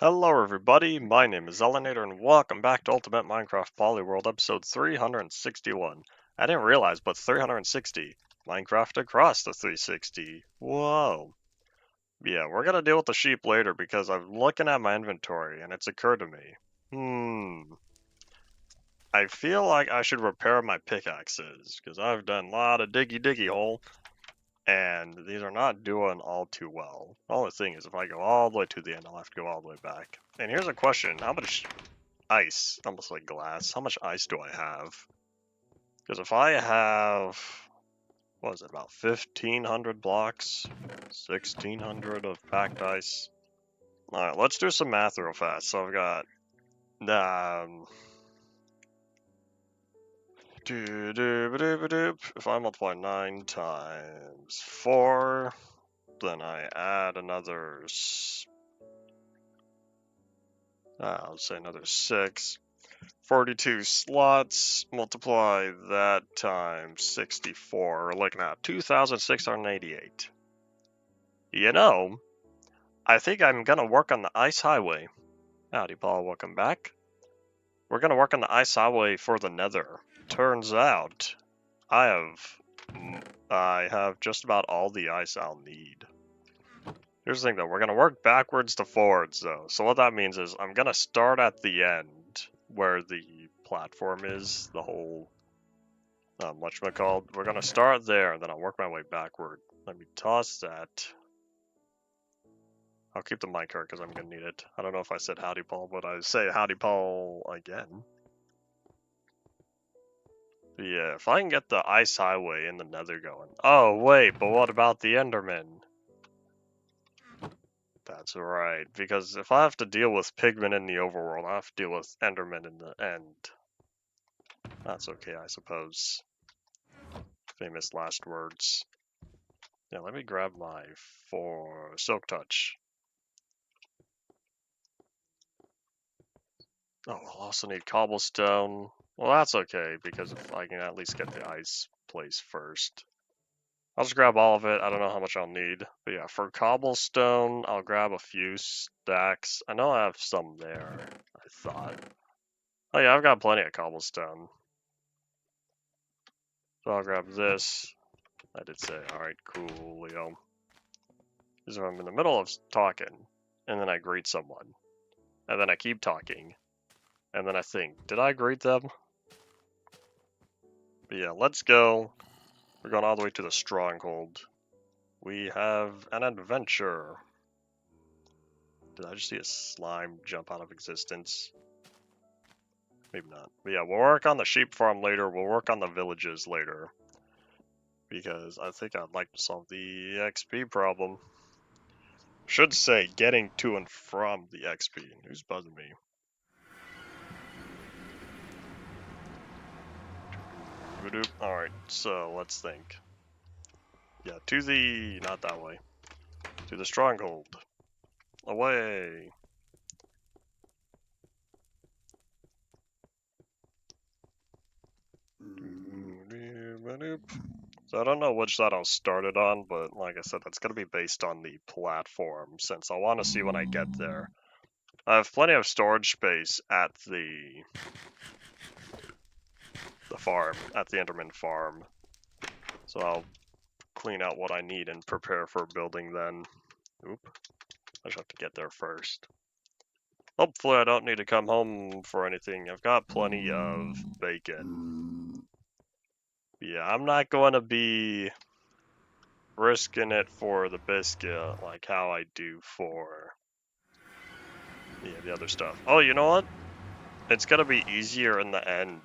Hello everybody, my name is Elenator and welcome back to Ultimate Minecraft Polyworld episode 361. I didn't realize, but 360. Minecraft across the 360. Whoa. Yeah, we're gonna deal with the sheep later because I'm looking at my inventory and it's occurred to me. I feel like I should repair my pickaxes because I've done a lot of diggy hole and these are not doing all too well. The only thing is if I go all the way to the end, I'll have to go all the way back. And here's a question, how much ice, almost like glass, how much ice do I have? Because if I have, what is it, about 1,500 blocks? 1,600 of packed ice? Alright, let's do some math real fast. So I've got, if I multiply 9 times 4, then I add another, I'll say another 6. 42 slots, multiply that times 64, we're looking at 2,688. You know, I think I'm gonna work on the ice highway. Howdy, Paul, welcome back. We're gonna work on the ice highway for the nether. Turns out, I have just about all the ice I'll need. Here's the thing though, we're gonna work backwards to forwards though. So what that means is I'm gonna start at the end where the platform is, the whole whatchamacalled. We're gonna start there and then I'll work my way backward. Let me toss that. I'll keep the minecart because I'm gonna need it. I don't know if I said howdy Paul, but I say howdy Paul again. But yeah, if I can get the ice highway in the nether going. Oh wait, but what about the enderman? That's right, because if I have to deal with pigmen in the overworld, I have to deal with endermen in the end. That's okay, I suppose. Famous last words. Yeah, let me grab my silk touch. Oh, I'll also need cobblestone. Well, that's okay, because if I can at least get the ice place first. I'll just grab all of it. I don't know how much I'll need. But yeah, for cobblestone, I'll grab a few stacks. I know I have some there, I thought. Oh yeah, I've got plenty of cobblestone. So I'll grab this. I did say, alright, cool, Leo. Because if I'm in the middle of talking, and then I greet someone, and then I keep talking, and then I think, did I greet them? But yeah, let's go. We're going all the way to the stronghold. We have an adventure. Did I just see a slime jump out of existence? Maybe not. But yeah, we'll work on the sheep farm later. We'll work on the villages later. Because I think I'd like to solve the XP problem. Should say getting to and from the XP. Who's buzzing me? Alright, so let's think. Yeah, to the... not that way. To the stronghold. Away! So I don't know which side I'll start it on, but like I said, that's going to be based on the platform, since I want to see when I get there. I have plenty of storage space at the farm, at the Enderman farm. So I'll clean out what I need and prepare for building then. Oop. I just have to get there first. Hopefully I don't need to come home for anything. I've got plenty of bacon. Yeah, I'm not going to be risking it for the biscuit like how I do for the other stuff. Oh, you know what? It's going to be easier in the end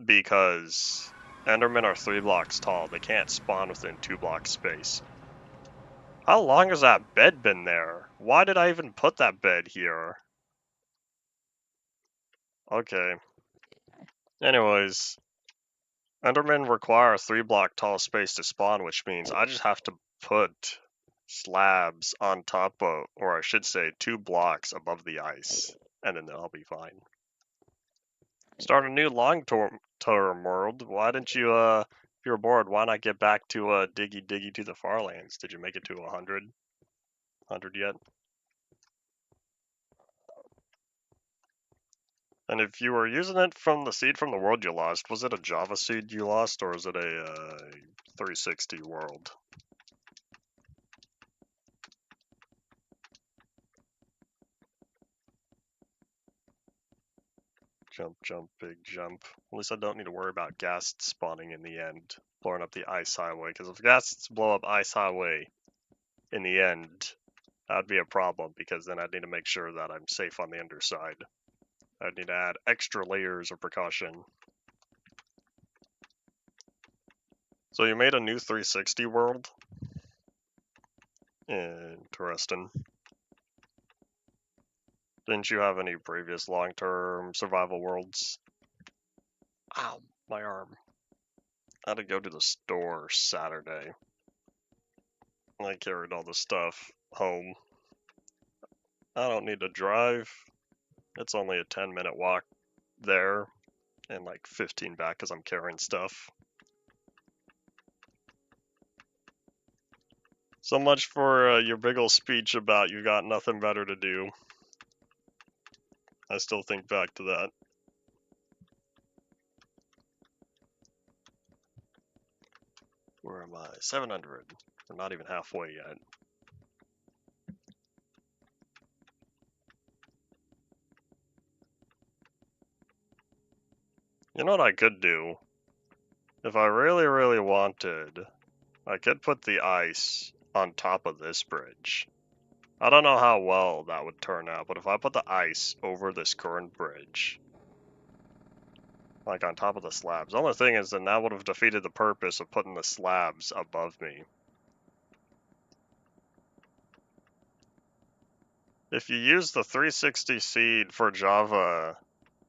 because Endermen are 3 blocks tall. They can't spawn within 2 blocks space. How long has that bed been there? Why did I even put that bed here? Okay. Anyways, Endermen require a 3 block tall space to spawn, which means I just have to put slabs on top of, or I should say 2 blocks above the ice, and then I'll be fine. Start a new long-term world. Why didn't you, if you're bored, why not get back to diggy to the Farlands? Did you make it to 100? 100 yet? And if you were using it from the seed from the world you lost, was it a Java seed you lost, or is it a 360 world? Jump, jump, big jump. At least I don't need to worry about ghasts spawning in the end, blowing up the ice highway, because if ghasts blow up ice highway in the end, that'd be a problem, because then I'd need to make sure that I'm safe on the underside. I'd need to add extra layers of precaution. So you made a new 360 world? Interesting. Didn't you have any previous long-term survival worlds? Ow, my arm. I had to go to the store Saturday. I carried all the stuff home. I don't need to drive. It's only a 10-minute walk there and like 15 back because I'm carrying stuff. So much for your big ol' speech about you got nothing better to do. I still think back to that. Where am I? 700. We're not even halfway yet. You know what I could do? If I really, really wanted, I could put the ice on top of this bridge. I don't know how well that would turn out, but if I put the ice over this current bridge, like on top of the slabs, the only thing is then that would have defeated the purpose of putting the slabs above me. If you use the 360 seed for Java,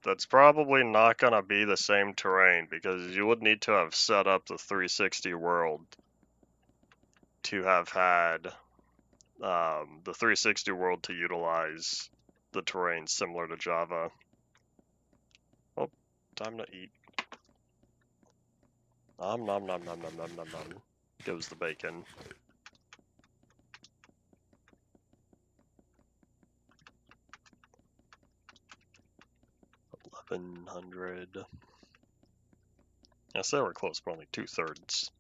that's probably not going to be the same terrain because you would need to have set up the 360 world to have had the 360 world to utilize the terrain similar to Java. Oh, time to eat. Nom nom nom nom nom nom nom nom. Goes the bacon. $1,100. I say we're close, but only 2/3.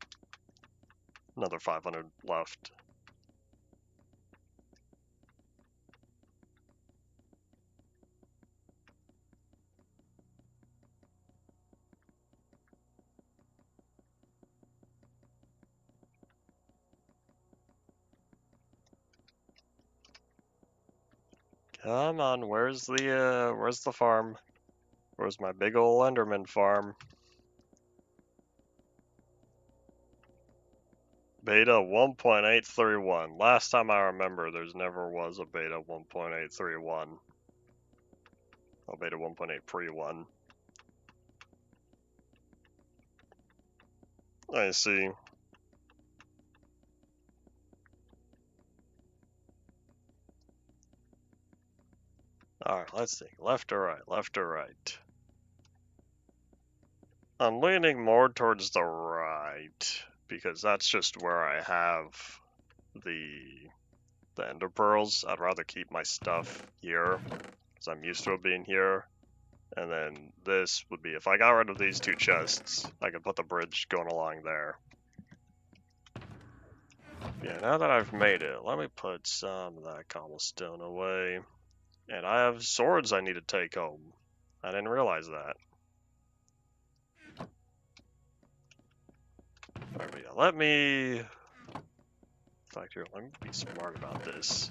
Another 500 left. Come on, where's the farm? Where's my big ol' Enderman farm? Beta 1.831. Last time I remember, there's never was a beta 1.831. Oh, beta 1.8 pre-1. I see. Alright, let's see. Left or right? Left or right? I'm leaning more towards the right, because that's just where I have the ender pearls. I'd rather keep my stuff here, because I'm used to it being here. And then this would be, if I got rid of these two chests, I could put the bridge going along there. Yeah, now that I've made it, let me put some of that cobblestone away. And I have swords I need to take home. I didn't realize that. Alright, but yeah, let me... In fact, here, let me be smart about this.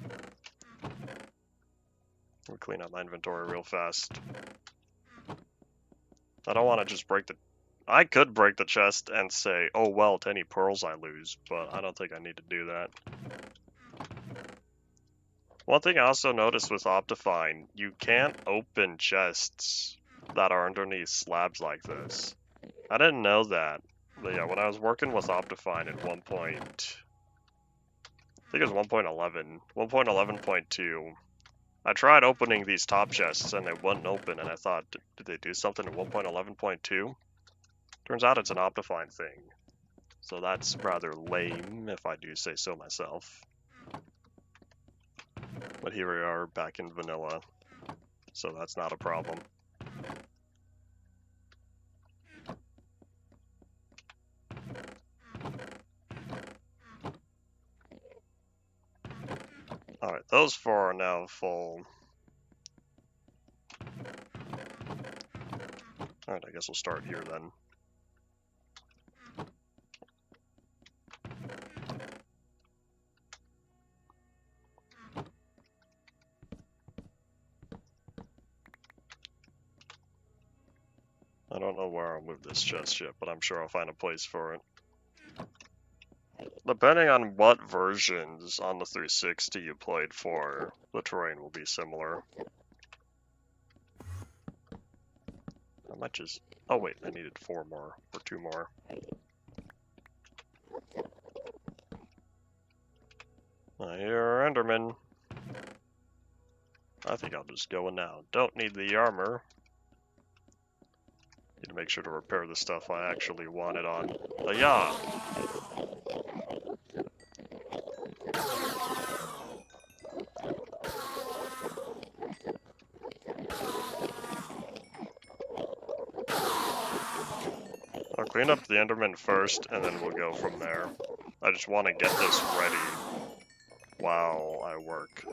Let me clean up my inventory real fast. I don't want to just break the... I could break the chest and say, oh well, to any pearls I lose, but I don't think I need to do that. One thing I also noticed with Optifine, you can't open chests that are underneath slabs like this. I didn't know that. But yeah, when I was working with Optifine at one point, I think it was 1.11, 1.11.2, I tried opening these top chests and they wouldn't open, and I thought, did they do something in 1.11.2? Turns out it's an Optifine thing. So that's rather lame, if I do say so myself. But here we are back in vanilla, so that's not a problem. Alright, those four are now full. Alright, I guess we'll start here then. I don't know where I'll move this just yet, but I'm sure I'll find a place for it. Depending on what versions on the 360 you played for, the terrain will be similar. How much is... Oh wait, I needed 4 more, or 2 more. Here, Enderman. I think I'll just go in now. Don't need the armor. Need to make sure to repair the stuff I actually wanted on. Yeah. I'll clean up the Enderman first, and then we'll go from there. I just want to get this ready while I work.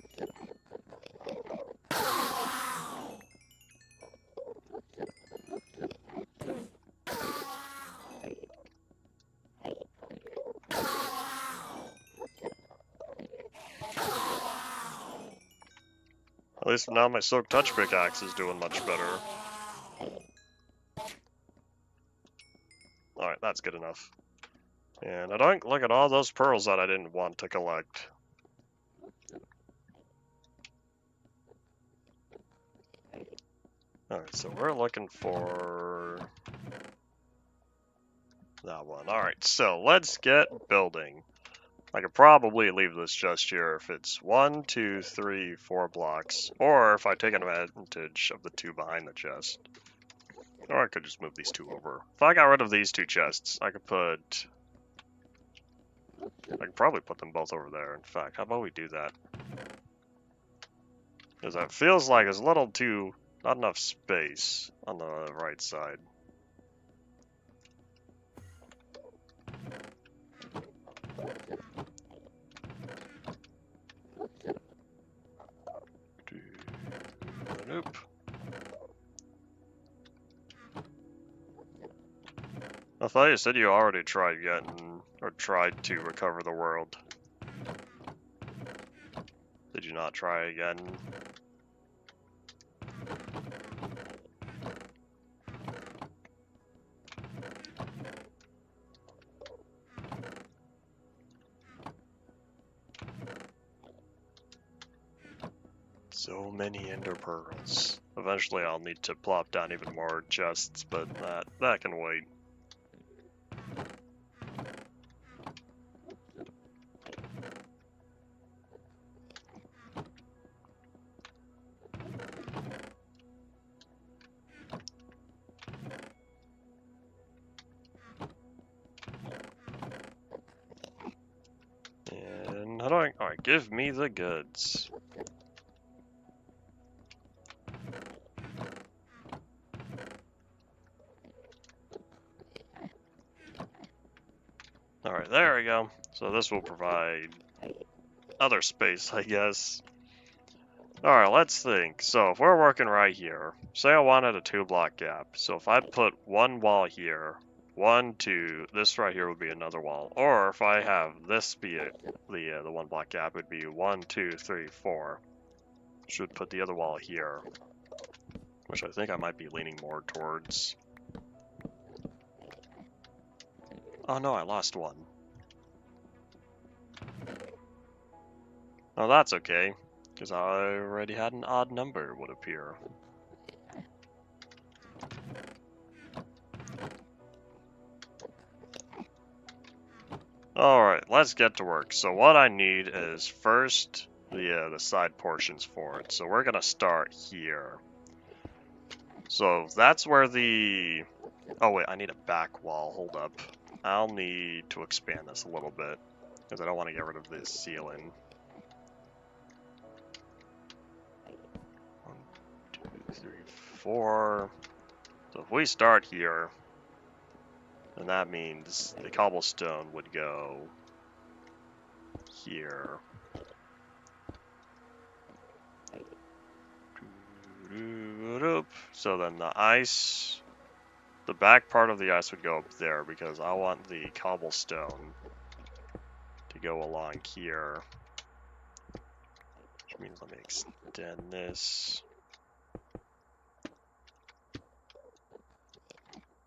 At least now my Silk Touch pickaxe is doing much better. Alright, that's good enough. And I don't look at all those pearls that I didn't want to collect. Alright, so we're looking for that one. Alright, so let's get building. I could probably leave this just here if it's 1, 2, 3, 4 blocks, or if I take advantage of the 2 behind the chest. Or I could just move these 2 over. If I got rid of these 2 chests, I could probably put them both over there. In fact, how about we do that? Because it feels like there's not enough space on the right side. Nope. I thought you said you already tried to recover the world. Did you not try again? So many ender pearls. Eventually I'll need to plop down even more chests, but that can wait. And how do I... Alright, give me the goods. Alright, there we go. So this will provide other space, I guess. Alright, let's think. So if we're working right here, say I wanted a 2-block gap. So if I put 1 wall here, 1, 2, this right here would be another wall. Or if I have this be the 1-block gap, it would be 1, 2, 3, 4. Should put the other wall here, which I think I might be leaning more towards. Oh no, I lost 1. Oh, that's okay, because I already had an odd number would appear. Alright, let's get to work. So what I need is first the side portions for it. So we're gonna start here. So that's where the... Oh wait, I need a back wall, hold up. I'll need to expand this a little bit, because I don't want to get rid of this ceiling. 1, 2, 3, 4. So if we start here, then that means the cobblestone would go here. So then the ice, the back part of the ice would go up there because I want the cobblestone to go along here. Which means let me extend this.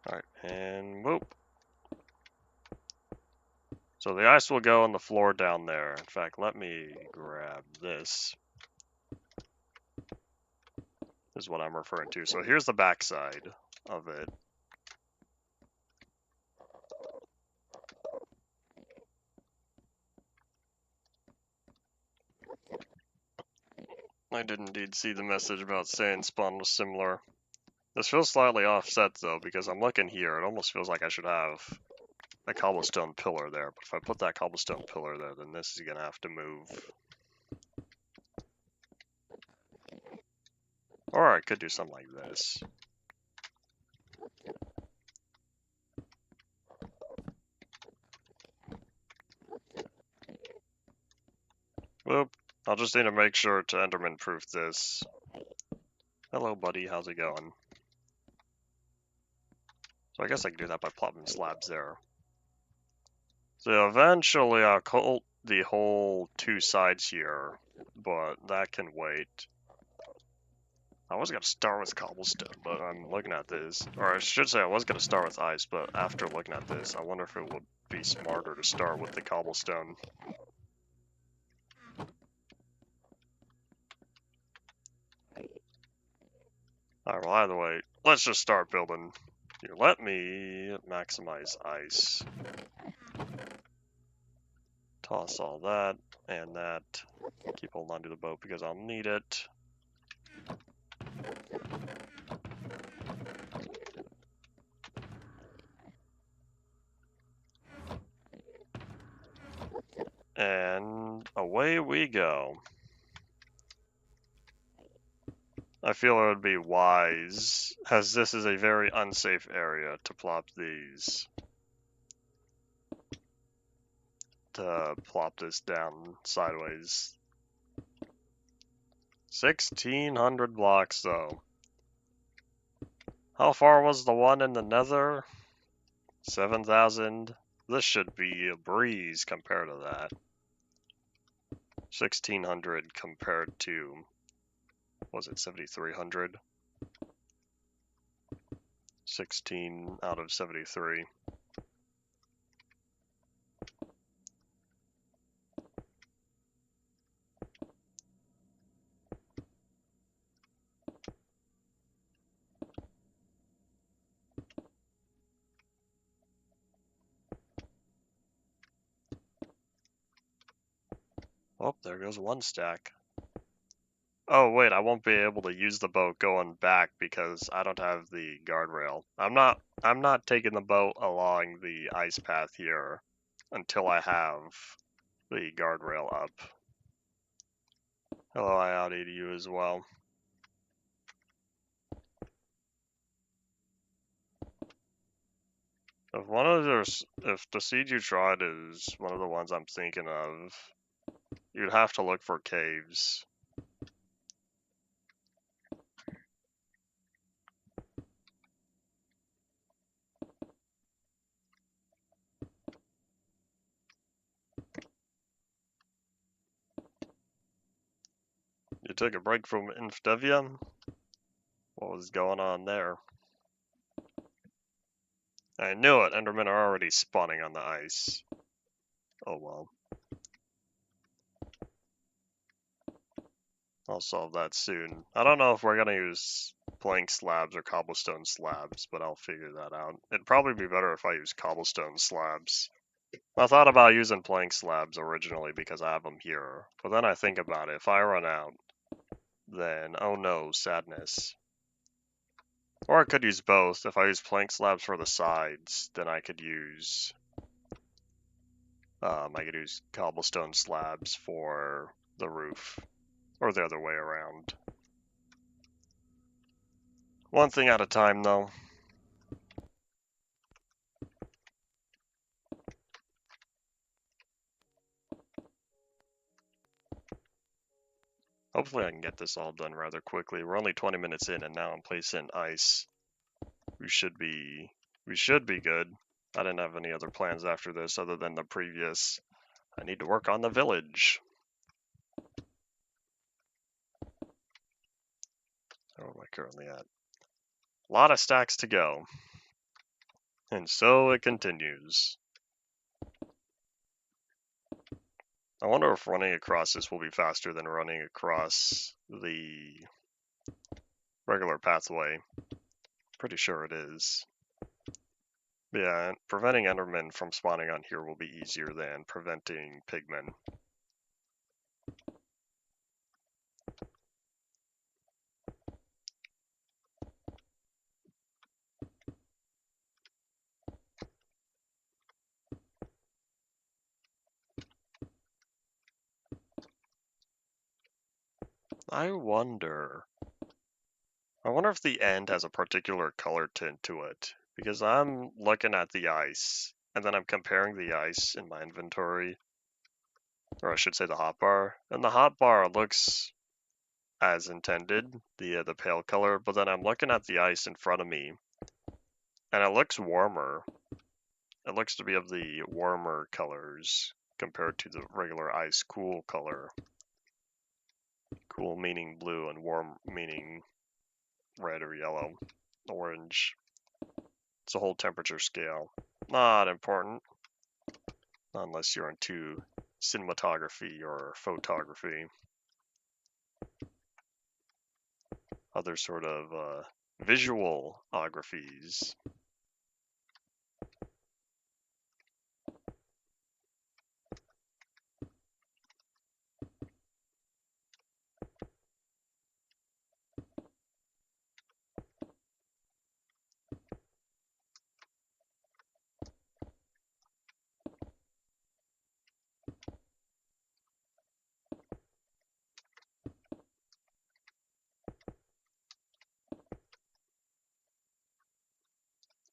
Alright, and whoop. So the ice will go on the floor down there. In fact, let me grab this. Is what I'm referring to. So here's the backside of it. I did indeed see the message about saying spawn was similar. This feels slightly offset though, because I'm looking here, it almost feels like I should have a cobblestone pillar there, but if I put that cobblestone pillar there, then this is gonna have to move. Or I could do something like this. Whoop. I'll just need to make sure to Enderman proof this. Hello buddy, how's it going? So I guess I can do that by plopping slabs there. So eventually I'll coat the whole two sides here, but that can wait. I was gonna start with cobblestone, but I'm looking at this. Or I should say I was gonna start with ice, but after looking at this, I wonder if it would be smarter to start with the cobblestone. Alright, well either way, let's just start building. Here, let me maximize ice. Toss all that and that. Keep holding on to the boat because I'll need it. And away we go. I feel it would be wise, as this is a very unsafe area, to plop these. To plop this down sideways. 1,600 blocks, though. How far was the one in the nether? 7,000. This should be a breeze compared to that. 1,600 compared to, was it 7,300? 16 out of 73. Oh, there goes one stack. Oh wait, I won't be able to use the boat going back because I don't have the guardrail. I'm not taking the boat along the ice path here until I have the guardrail up. Hello, IOD to you as well. If the seed you tried is one of the ones I'm thinking of, you'd have to look for caves. You took a break from Infdevia? What was going on there? I knew it, Endermen are already spawning on the ice. Oh well. I'll solve that soon. I don't know if we're gonna use plank slabs or cobblestone slabs, but I'll figure that out. It'd probably be better if I use cobblestone slabs. I thought about using plank slabs originally because I have them here, but then I think about it. If I run out, then oh no, sadness. Or I could use both. If I use plank slabs for the sides, then I could use cobblestone slabs for the roof, or the other way around. One thing at a time, though. Hopefully I can get this all done rather quickly. We're only 20 minutes in and now I'm placing ice. We should be good. I didn't have any other plans after this other than the previous. I need to work on the village. Where am I currently at? A lot of stacks to go. And so it continues. I wonder if running across this will be faster than running across the regular pathway. Pretty sure it is. Yeah, preventing Endermen from spawning on here will be easier than preventing pigmen. I wonder if the end has a particular color tint to it, because I'm looking at the ice, and then I'm comparing the ice in my inventory, or I should say the hotbar, and the hotbar looks as intended, the pale color, but then I'm looking at the ice in front of me, and it looks warmer. It looks to be of the warmer colors compared to the regular ice cool color. Cool meaning blue and warm meaning red or yellow, orange. It's a whole temperature scale. Not important, unless you're into cinematography or photography. Other sort of visualographies.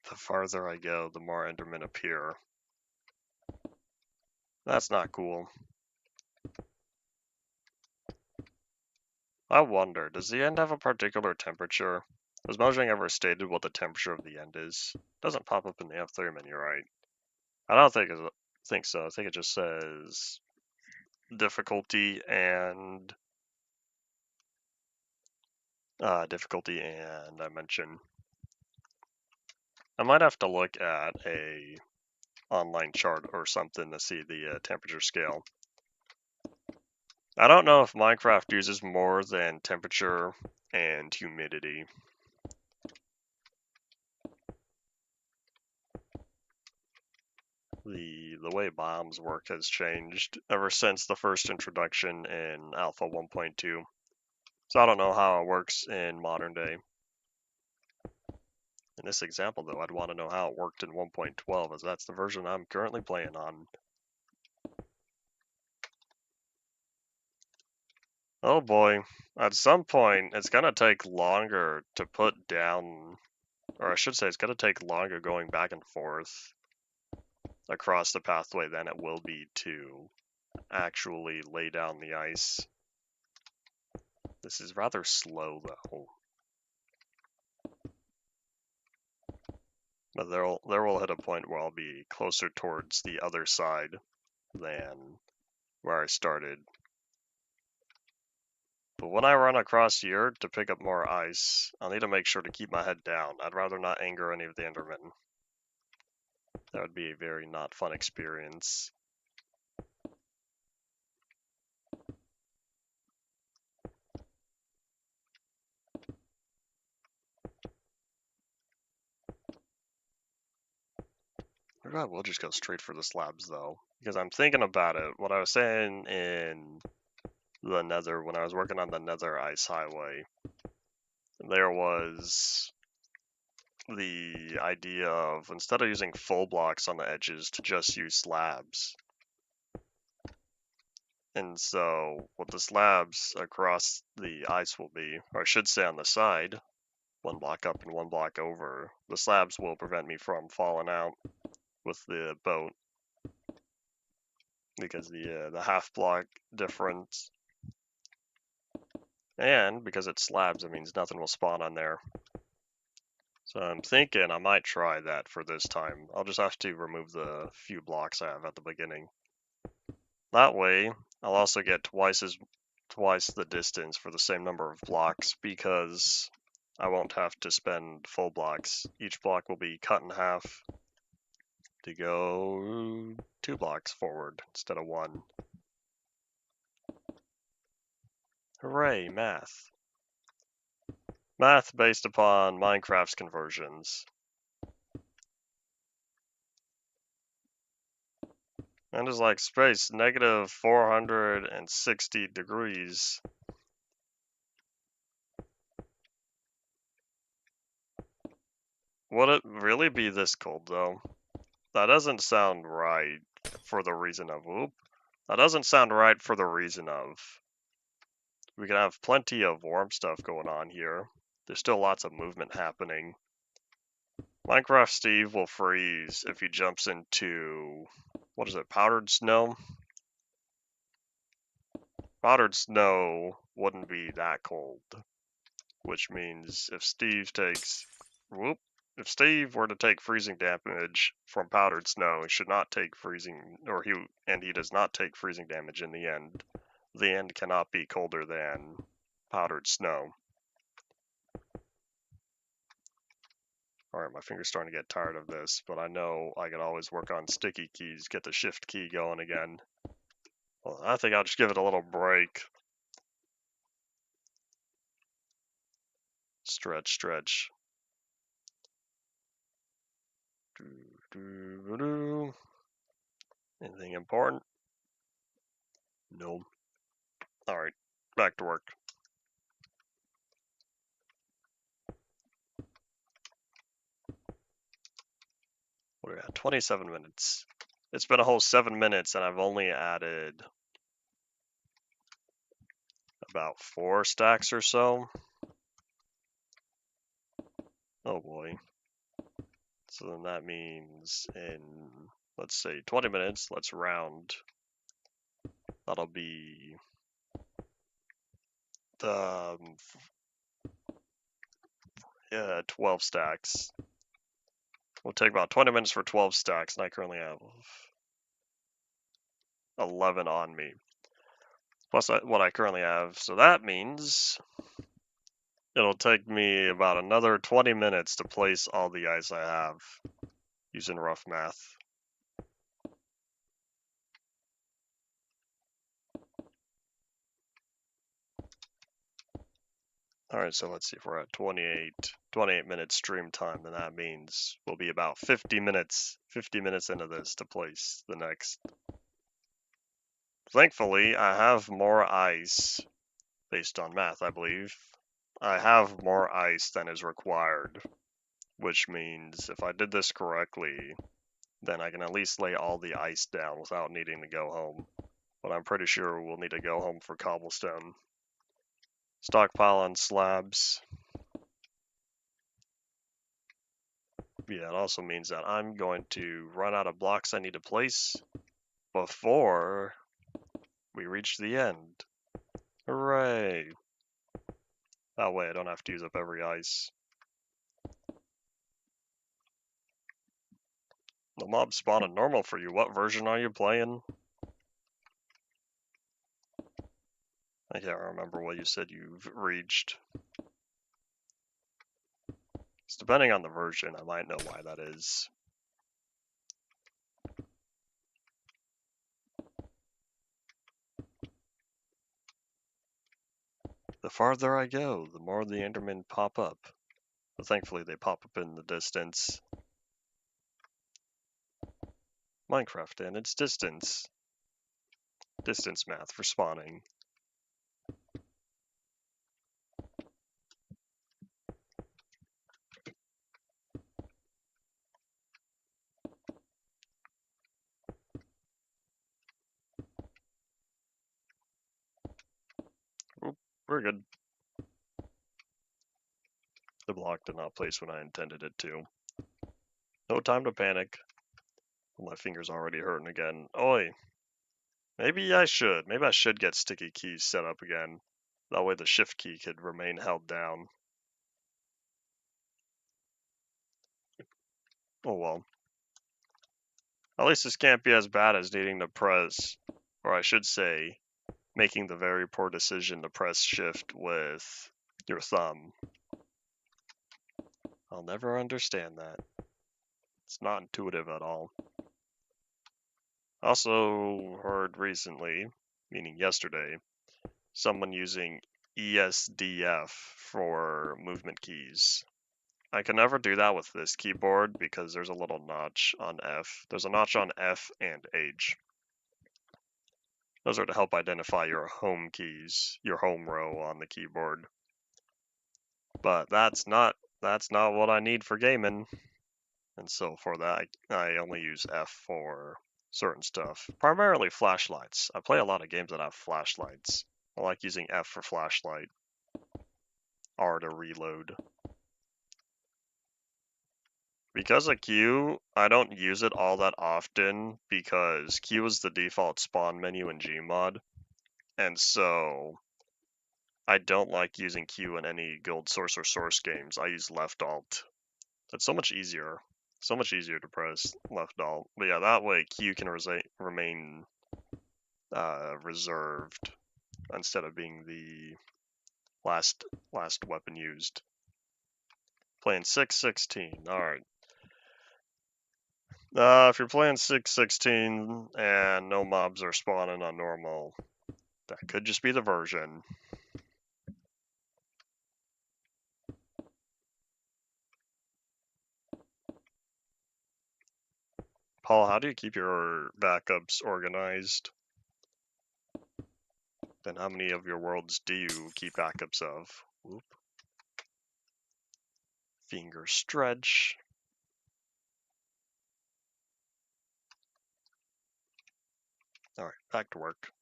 The farther I go, the more Endermen appear. That's not cool. I wonder, does the end have a particular temperature? Has Mojang ever stated what the temperature of the end is? It doesn't pop up in the F3 menu, right? I don't think so. I think it just says difficulty and dimension. I might have to look at a online chart or something to see the temperature scale. I don't know if Minecraft uses more than temperature and humidity. The way bombs work has changed ever since the first introduction in Alpha 1.2. So I don't know how it works in modern day. In this example, though, I'd want to know how it worked in 1.12, as that's the version I'm currently playing on. Oh boy, at some point, it's gonna take longer to put down, or I should say, it's gonna take longer going back and forth across the pathway than it will be to actually lay down the ice. This is rather slow, though. But there will hit a point where I'll be closer towards the other side than where I started. But when I run across here to pick up more ice, I'll need to make sure to keep my head down. I'd rather not anger any of the Endermen. That would be a very not fun experience. Maybe I will just go straight for the slabs, though. Because I'm thinking about it. What I was saying in the Nether, when I was working on the Nether Ice Highway, there was the idea of, instead of using full blocks on the edges, to just use slabs. And so what the slabs across the ice will be, or I should say on the side, one block up and one block over, the slabs will prevent me from falling out with the boat, because the half block difference And because it's slabs, it means nothing will spawn on there. So I'm thinking I might try that for this time. I'll just have to remove the few blocks I have at the beginning. That way, I'll also get twice the distance for the same number of blocks because I won't have to spend full blocks. Each block will be cut in half to go 2 blocks forward instead of 1. Hooray, math. Math based upon Minecraft's conversions. And it's like space, negative 460 degrees. Would it really be this cold, though? That doesn't sound right for the reason of, that doesn't sound right for the reason of, we can have plenty of warm stuff going on here. There's still lots of movement happening. Minecraft Steve will freeze if he jumps into, what is it, powdered snow? Powdered snow wouldn't be that cold, which means if Steve were to take freezing damage from powdered snow, he should not take freezing, he does not take freezing damage in the end. The end cannot be colder than powdered snow. Alright, my finger's starting to get tired of this, but I know I can always work on sticky keys, get the shift key going again. Well, I think I'll just give it a little break. Stretch. Anything important? No. Alright, back to work. We're at 27 minutes. It's been a whole 7 minutes and I've only added about 4 stacks or so. Oh boy. So then that means in, let's say, 20 minutes, let's round. That'll be 12 stacks. We'll take about 20 minutes for 12 stacks, and I currently have 11 on me. Plus what I currently have. So that means it'll take me about another 20 minutes to place all the ice I have using rough math. Alright, so let's see if we're at 28 minutes stream time, then that means we'll be about 50 minutes into this to place the next. Thankfully, I have more ice, based on math, I believe. I have more ice than is required, which means if I did this correctly, then I can at least lay all the ice down without needing to go home. But I'm pretty sure we'll need to go home for cobblestone. Stockpile on slabs. Yeah, it also means that I'm going to run out of blocks I need to place before we reach the end. Hooray! That way I don't have to use up every ice. The mob spawned in normal for you. What version are you playing? I can't remember what you said you've reached. It's depending on the version, I might know why that is. The farther I go, the more the Endermen pop up. But thankfully they pop up in the distance. Minecraft and its distance. Distance math for spawning. Oop, we're good. The block did not place when I intended it to. No time to panic. My finger's already hurting again. Oi! Maybe I should get sticky keys set up again. That way the shift key could remain held down. Oh well. At least this can't be as bad as needing to press, or I should say, making the very poor decision to press shift with your thumb. I'll never understand that. It's not intuitive at all. Also heard recently, meaning yesterday, someone using ESDF for movement keys. I can never do that with this keyboard because there's a little notch on F. There's a notch on F and H. Those are to help identify your home keys, your home row on the keyboard. But that's not what I need for gaming. And so for that, I only use F for certain stuff. Primarily flashlights. I play a lot of games that have flashlights. I like using F for flashlight. R to reload. Because of Q, I don't use it all that often because Q is the default spawn menu in Gmod. And so I don't like using Q in any Guild Source or Source games. I use left alt. It's so much easier. So much easier to press left alt. But yeah, that way Q can remain reserved instead of being the last weapon used. Playing 616. Alright. If you're playing 616 and no mobs are spawning on normal, that could just be the version. Paul, how do you keep your backups organized? Then how many of your worlds do you keep backups of? Whoop. Finger stretch. Alright, back to work.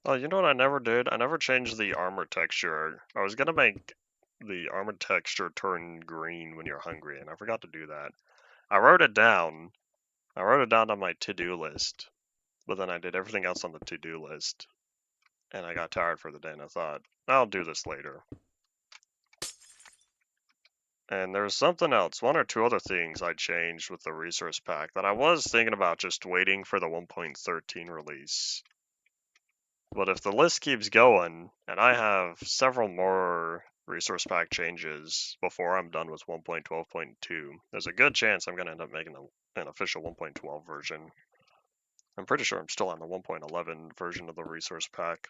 Oh, you know what I never did? I never changed the armor texture. I was gonna make the armor texture turn green when you're hungry, and I forgot to do that. I wrote it down. I wrote it down on my to-do list, but then I did everything else on the to-do list. And I got tired for the day, and I thought, I'll do this later. And there's something else, one or two other things I changed with the resource pack that I was thinking about just waiting for the 1.13 release. But if the list keeps going, and I have several more resource pack changes before I'm done with 1.12.2, there's a good chance I'm going to end up making an official 1.12 version. I'm pretty sure I'm still on the 1.11 version of the resource pack.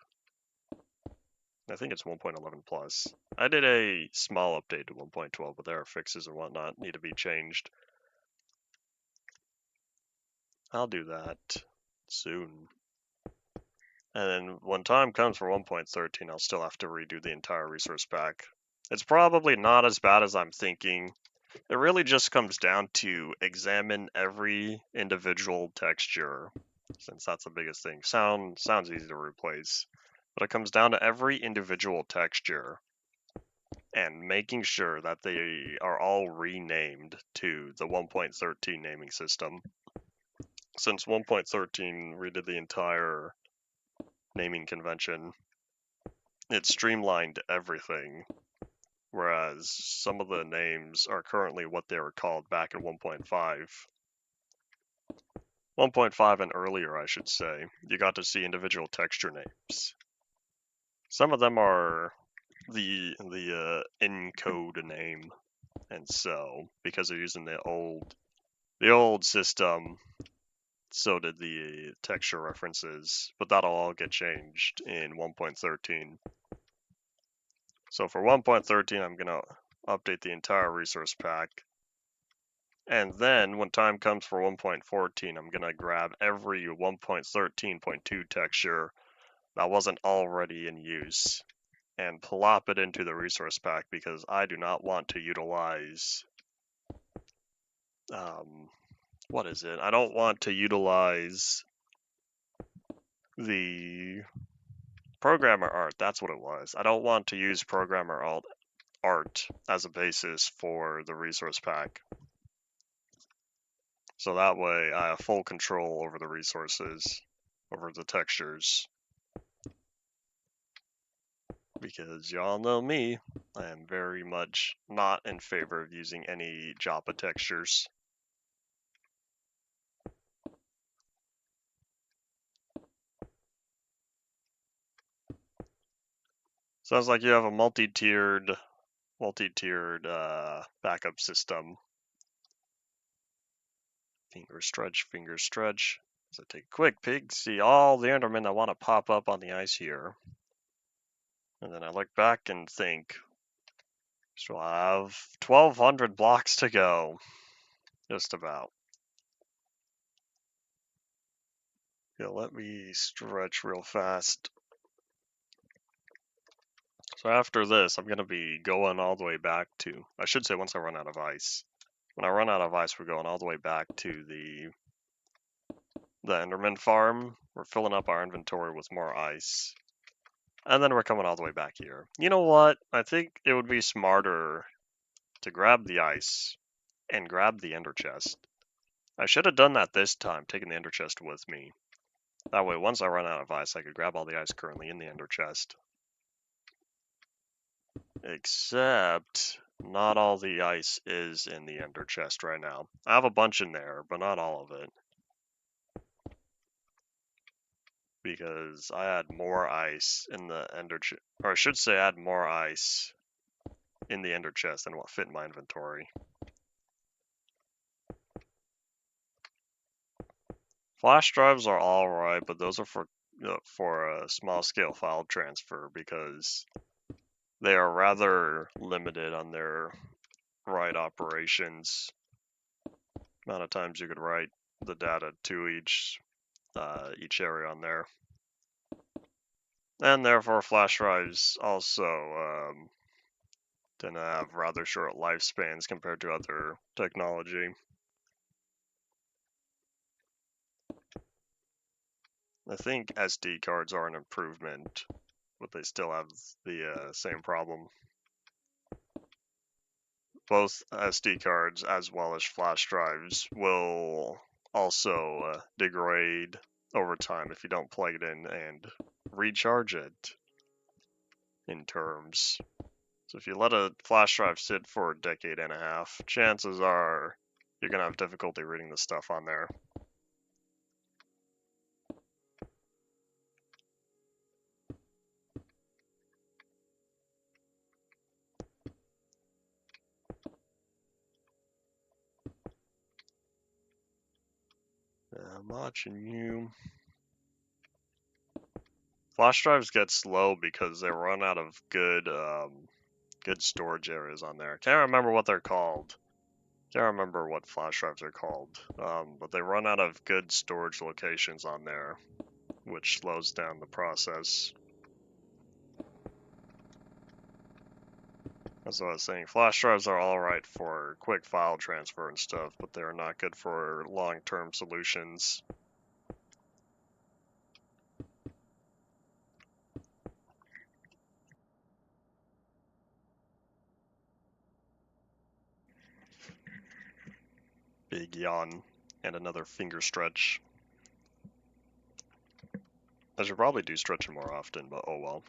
I think it's 1.11 plus. I did a small update to 1.12, but there are fixes and whatnot need to be changed. I'll do that soon. And then when time comes for 1.13, I'll still have to redo the entire resource pack. It's probably not as bad as I'm thinking. It really just comes down to examine every individual texture, since that's the biggest thing. Sounds easy to replace, but it comes down to every individual texture and making sure that they are all renamed to the 1.13 naming system. Since 1.13 redid the entire naming convention, it streamlined everything, whereas some of the names are currently what they were called back in 1.5. 1.5 and earlier, I should say, you got to see individual texture names. Some of them are the encode name, and so because they're using the old system, so did the texture references, but that'll all get changed in 1.13. So for 1.13, I'm going to update the entire resource pack. And then when time comes for 1.14, I'm going to grab every 1.13.2 texture that wasn't already in use and plop it into the resource pack because I do not want to utilize what is it? I don't want to utilize the programmer art. That's what it was. I don't want to use programmer art as a basis for the resource pack. So that way I have full control over the resources, over the textures. Because y'all know me, I am very much not in favor of using any Joppa textures. Sounds like you have a multi-tiered backup system. Finger stretch. So take a quick peek, see all the Endermen that want to pop up on the ice here. And then I look back and think, so I have 1,200 blocks to go. Just about. Yeah, let me stretch real fast. So after this, I'm going to be going all the way back to, I should say once I run out of ice. When I run out of ice, we're going all the way back to the Enderman farm. We're filling up our inventory with more ice. And then we're coming all the way back here. You know what? I think it would be smarter to grab the ice and grab the ender chest. I should have done that this time, taking the ender chest with me. That way, once I run out of ice, I could grab all the ice currently in the ender chest. Except, not all the ice is in the ender chest right now. I have a bunch in there, but not all of it. Because I had more ice in the ender chest, or I should say I had more ice in the ender chest than what fit in my inventory. Flash drives are alright, but those are for a small scale file transfer because they are rather limited on their write operations. Amount of times you could write the data to each area on there. And therefore flash drives also tend to have rather short lifespans compared to other technology. I think SD cards are an improvement, but they still have the same problem. Both SD cards as well as flash drives will also degrade over time if you don't plug it in and recharge it in terms. So if you let a flash drive sit for a decade and a half, chances are you're going to have difficulty reading the stuff on there. I'm watching you. Flash drives get slow because they run out of good storage areas on there. Can't remember what they're called. Can't remember what flash drives are called. But they run out of good storage locations on there, which slows down the process. That's what I was saying. Flash drives are alright for quick file transfer and stuff, but they're not good for long-term solutions. Big yawn and another finger stretch. I should probably do stretching more often, but oh well.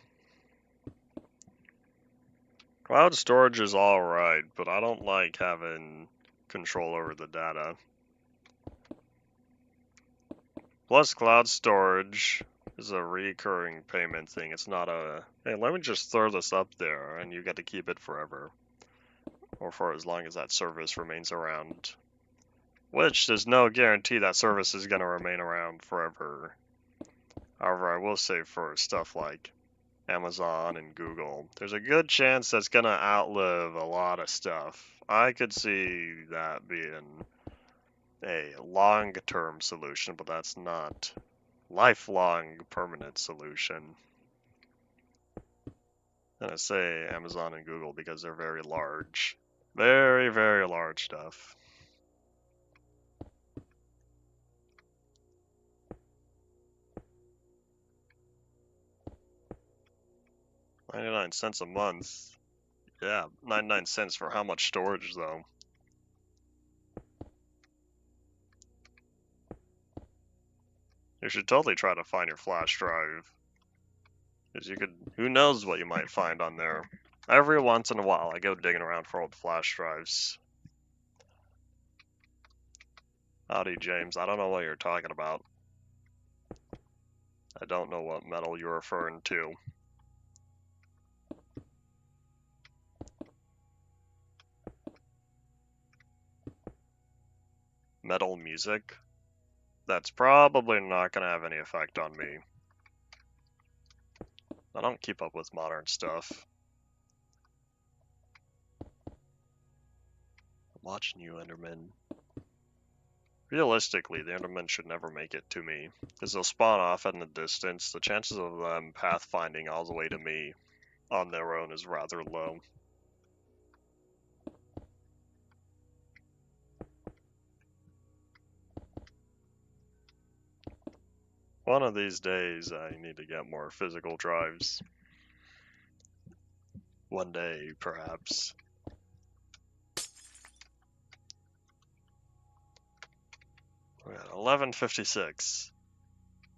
Cloud storage is alright, but I don't like having control over the data. Plus, cloud storage is a recurring payment thing. It's not a, hey, let me just throw this up there and you get to keep it forever. Or for as long as that service remains around. Which, there's no guarantee that service is going to remain around forever. However, I will say for stuff like Amazon and Google, there's a good chance that's going to outlive a lot of stuff. I could see that being a long-term solution, but that's not lifelong permanent solution. And I say Amazon and Google because they're very large. Very, very large stuff. $0.99 a month. Yeah, 99 cents for how much storage though? You should totally try to find your flash drive. Because you could, who knows what you might find on there. Every once in a while, I go digging around for old flash drives. Howdy, James. I don't know what you're talking about. I don't know what metal you're referring to. Metal music? That's probably not going to have any effect on me. I don't keep up with modern stuff. I'm watching you, Enderman. Realistically, the Endermen should never make it to me, because they'll spawn off in the distance. The chances of them pathfinding all the way to me on their own is rather low. One of these days, I need to get more physical drives. One day, perhaps. We're at 1156.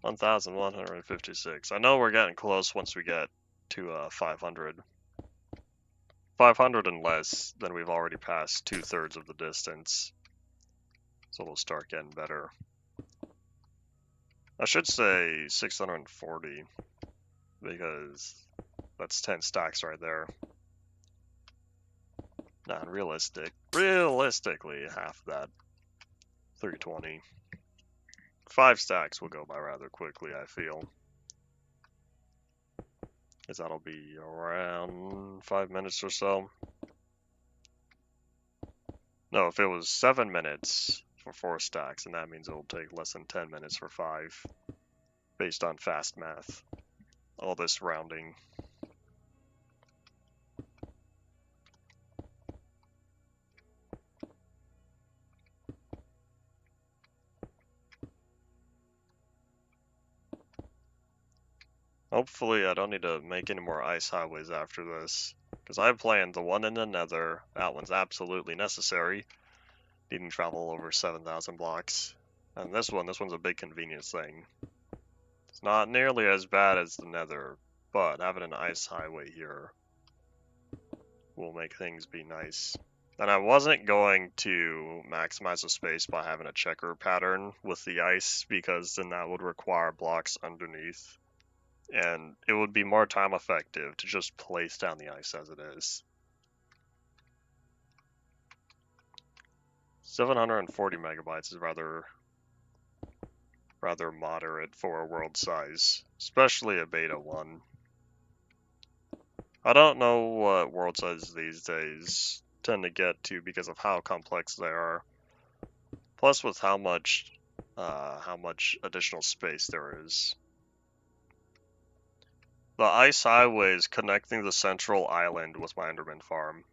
1156. I know we're getting close once we get to 500. 500 and less, then we've already passed 2/3 of the distance. So we'll start getting better. I should say 640, because that's 10 stacks right there. Not realistic. Realistically, half that. 320. 5 stacks will go by rather quickly, I feel. Because that'll be around 5 minutes or so. No, if it was 7 minutes for 4 stacks, and that means it'll take less than 10 minutes for 5, based on fast math. All this rounding. Hopefully I don't need to make any more ice highways after this, because I planned the one in the nether. That one's absolutely necessary, needing to travel over 7,000 blocks. And this one's a big convenience thing. It's not nearly as bad as the nether, but having an ice highway here will make things be nice. And I wasn't going to maximize the space by having a checker pattern with the ice, because then that would require blocks underneath. And it would be more time effective to just place down the ice as it is. 740 megabytes is rather moderate for a world size, especially a beta one. I don't know what world sizes these days tend to get to because of how complex they are. Plus with how much additional space there is. The ice highway is connecting the central island with my Enderman farm.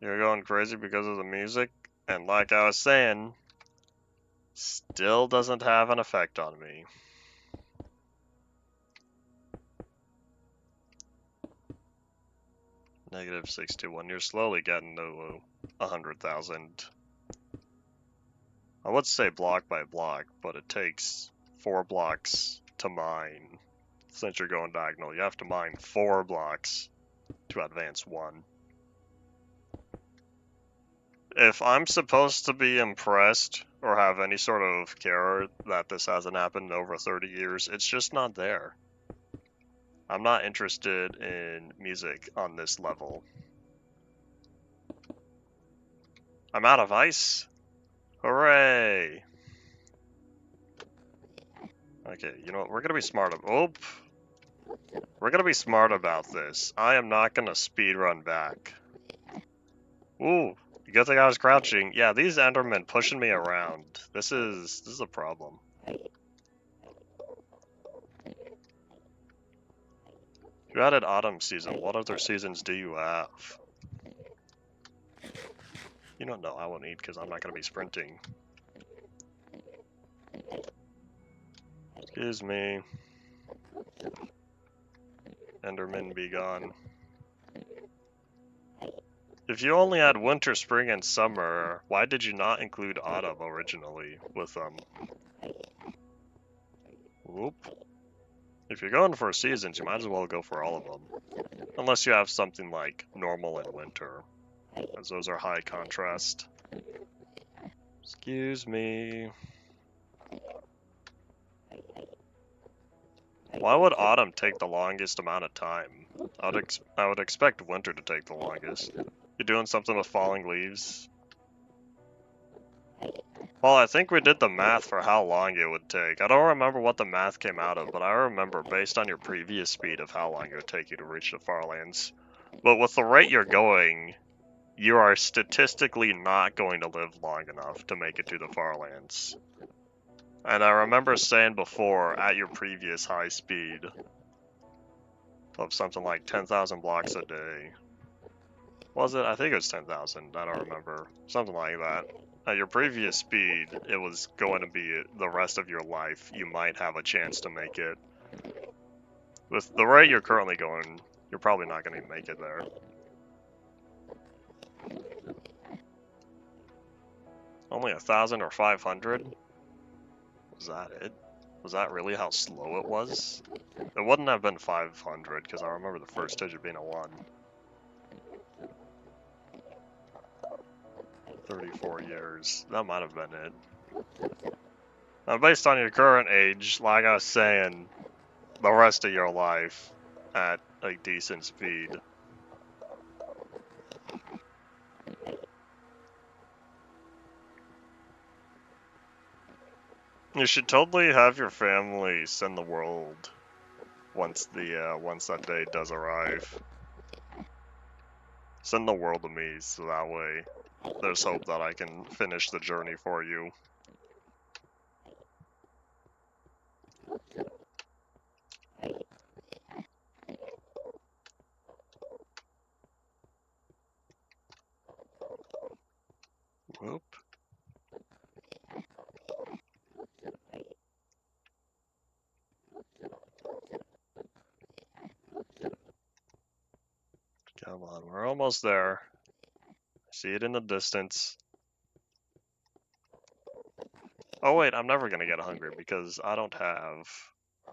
You're going crazy because of the music, and like I was saying, still doesn't have an effect on me. -61. You're slowly getting to 100,000. I would say block by block, but it takes 4 blocks to mine. Since you're going diagonal, you have to mine 4 blocks to advance 1. If I'm supposed to be impressed or have any sort of care that this hasn't happened in over 30 years, it's just not there. I'm not interested in music on this level. I'm out of ice? Hooray! Okay, you know what? We're gonna be smart. We're gonna be smart about this. I am not gonna speed run back. Ooh, good thing I was crouching. Yeah, these Endermen pushing me around. This is a problem. You added autumn season. What other seasons do you have? You don't know. I won't eat because I'm not gonna be sprinting. Excuse me. Enderman be gone. If you only had winter, spring, and summer, why did you not include autumn originally with them? Whoop. If you're going for seasons, you might as well go for all of them. Unless you have something like normal and winter, as those are high contrast. Excuse me. Why would autumn take the longest amount of time? I would expect winter to take the longest. You doing something with falling leaves? Well, I think we did the math for how long it would take. I don't remember what the math came out of, but I remember based on your previous speed of how long it would take you to reach the Farlands. But with the rate you're going, you are statistically not going to live long enough to make it to the Farlands. And I remember saying before, at your previous high speed of something like 10,000 blocks a day. Was it? I think it was 10,000. I don't remember. Something like that. At your previous speed, it was going to be the rest of your life. You might have a chance to make it. With the rate you're currently going, you're probably not going to make it there. Only 1,000 or 500? Was that it? Was that really how slow it was? It wouldn't have been 500, because I remember the first digit being a 1. 34 years. That might have been it. Now, based on your current age, like I was saying, the rest of your life at a decent speed. You should totally have your family send the world once that day does arrive. Send the world to me so that way there's hope that I can finish the journey for you. Whoop. Come on, we're almost there. See it in the distance. Oh wait, I'm never gonna get hungry because I don't have,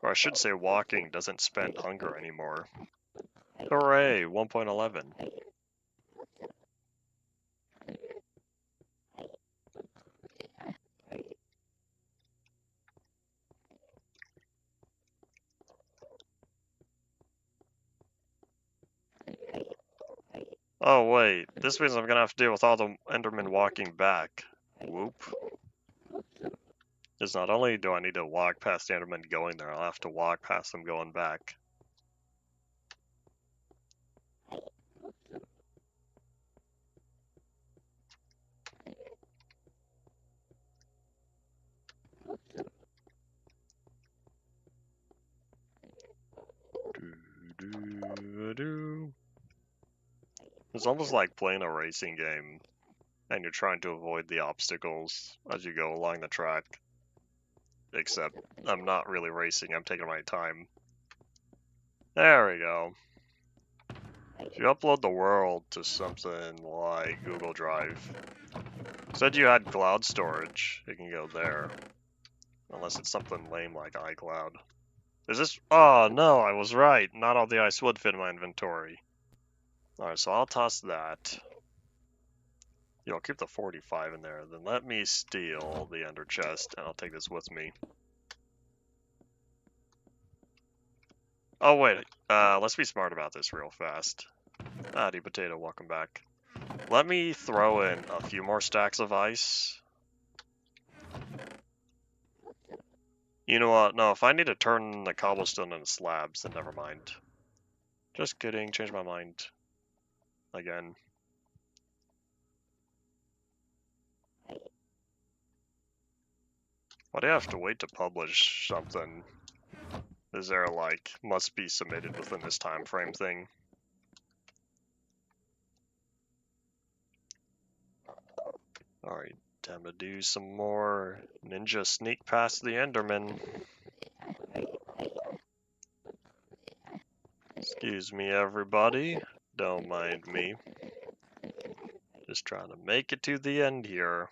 or I should say walking doesn't spend hunger anymore. Hooray, 1.11. Oh wait, this means I'm gonna have to deal with all the Endermen walking back. Whoop. Because not only do I need to walk past the Endermen going there, I'll have to walk past them going back. It's almost like playing a racing game, and you're trying to avoid the obstacles as you go along the track. Except I'm not really racing, I'm taking my time. There we go. If you upload the world to something like Google Drive, said you had cloud storage, it can go there. Unless it's something lame like iCloud. Is this? Oh no, I was right. Not all the ice would fit in my inventory. Alright, so I'll toss that. I'll keep the 45 in there. Then let me steal the ender chest, and I'll take this with me. Oh wait, let's be smart about this real fast. Howdy potato, welcome back. Let me throw in a few more stacks of ice. You know what, no, if I need to turn the cobblestone into slabs, then never mind. Just kidding, change my mind. Again. Why do you have to wait to publish something? Is there like, must be submitted within this time frame thing? Alright, time to do some more ninja sneak past the Enderman. Excuse me everybody, don't mind me. Just trying to make it to the end here.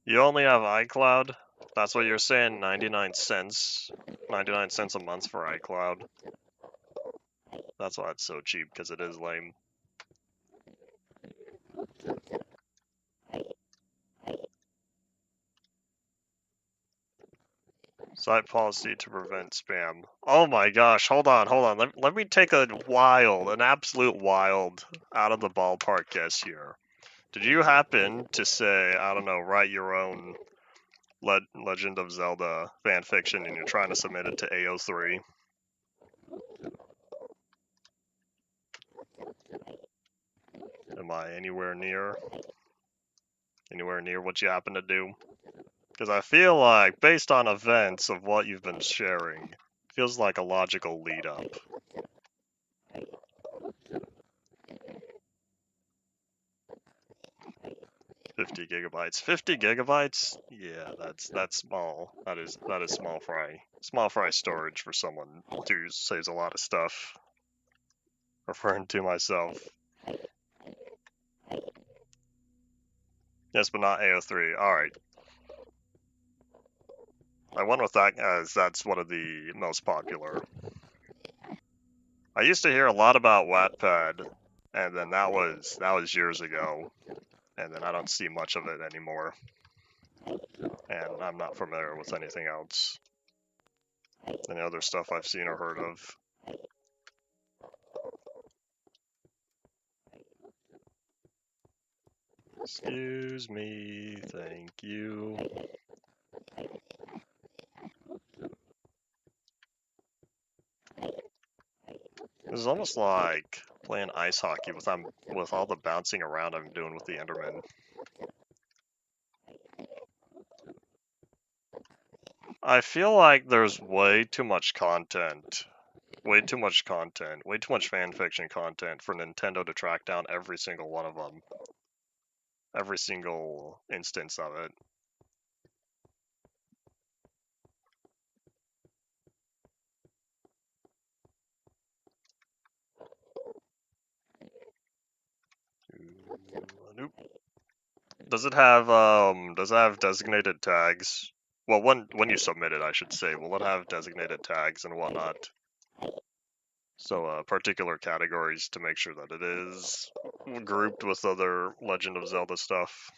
You only have iCloud? That's what you're saying, 99 cents? 99 cents a month for iCloud? That's why it's so cheap, because it is lame. Site policy to prevent spam. Oh my gosh, hold on. Let me take an absolute wild, out of the ballpark guess here. Did you happen to say, I don't know, write your own Legend of Zelda fanfiction and you're trying to submit it to AO3? Am I anywhere near what you happen to do? Because I feel like, based on events of what you've been sharing, feels like a logical lead up. 50 gigabytes. 50 gigabytes? Yeah, that's small. That is small fry storage for someone who saves a lot of stuff. Referring to myself. Yes, but not AO3. Alright. I went with that as that's one of the most popular. I used to hear a lot about Wattpad, and then that was years ago, and then I don't see much of it anymore. And I'm not familiar with anything else. Any other stuff I've seen or heard of. Excuse me, thank you. This is almost like playing ice hockey with all the bouncing around I'm doing with the Enderman. I feel like there's way too much content. Way too much fanfiction content for Nintendo to track down every single one of them. Every single instance of it. Nope. Does it have designated tags? Well, when you submit it, I should say, will it have designated tags and whatnot? So, particular categories to make sure that it is grouped with other Legend of Zelda stuff.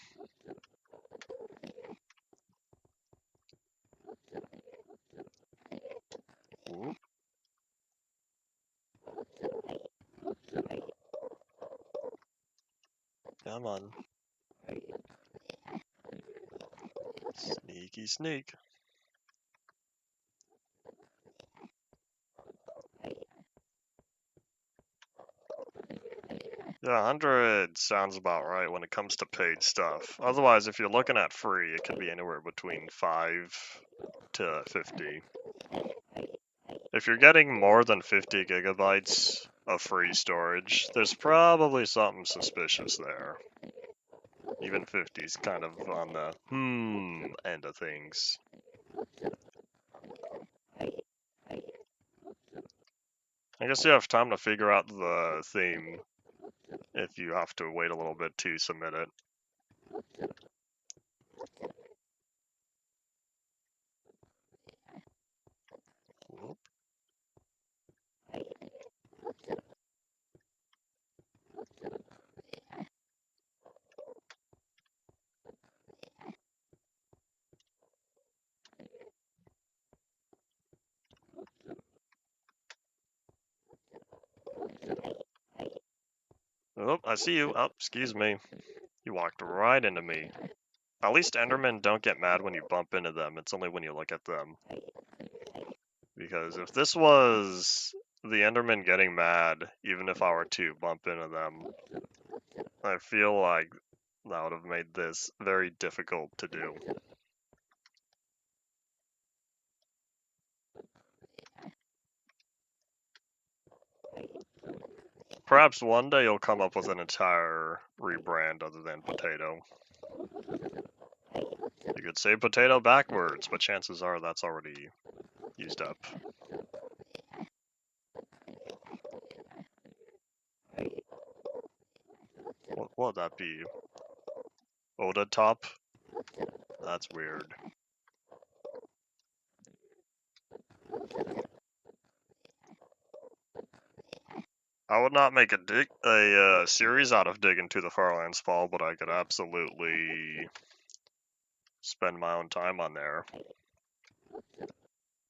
Ooh. Come on. Sneaky sneak. Yeah, 100 sounds about right when it comes to paid stuff. Otherwise, if you're looking at free, it could be anywhere between 5 to 50. If you're getting more than 50 gigabytes of free storage, there's probably something suspicious there. Even 50 is kind of on the end of things. I guess you have time to figure out the theme if you have to wait a little bit to submit it. Whoop. Oh, I see you. Oh, excuse me. You walked right into me. At least Endermen don't get mad when you bump into them. It's only when you look at them. Because if this was the Enderman getting mad, even if I were to bump into them, I feel like that would have made this very difficult to do. Perhaps one day you'll come up with an entire rebrand other than potato. You could say potato backwards, but chances are that's already used up. What would that be? Oda top? That's weird. I would not make a series out of Dig into the Farlands Fall, but I could absolutely spend my own time on there.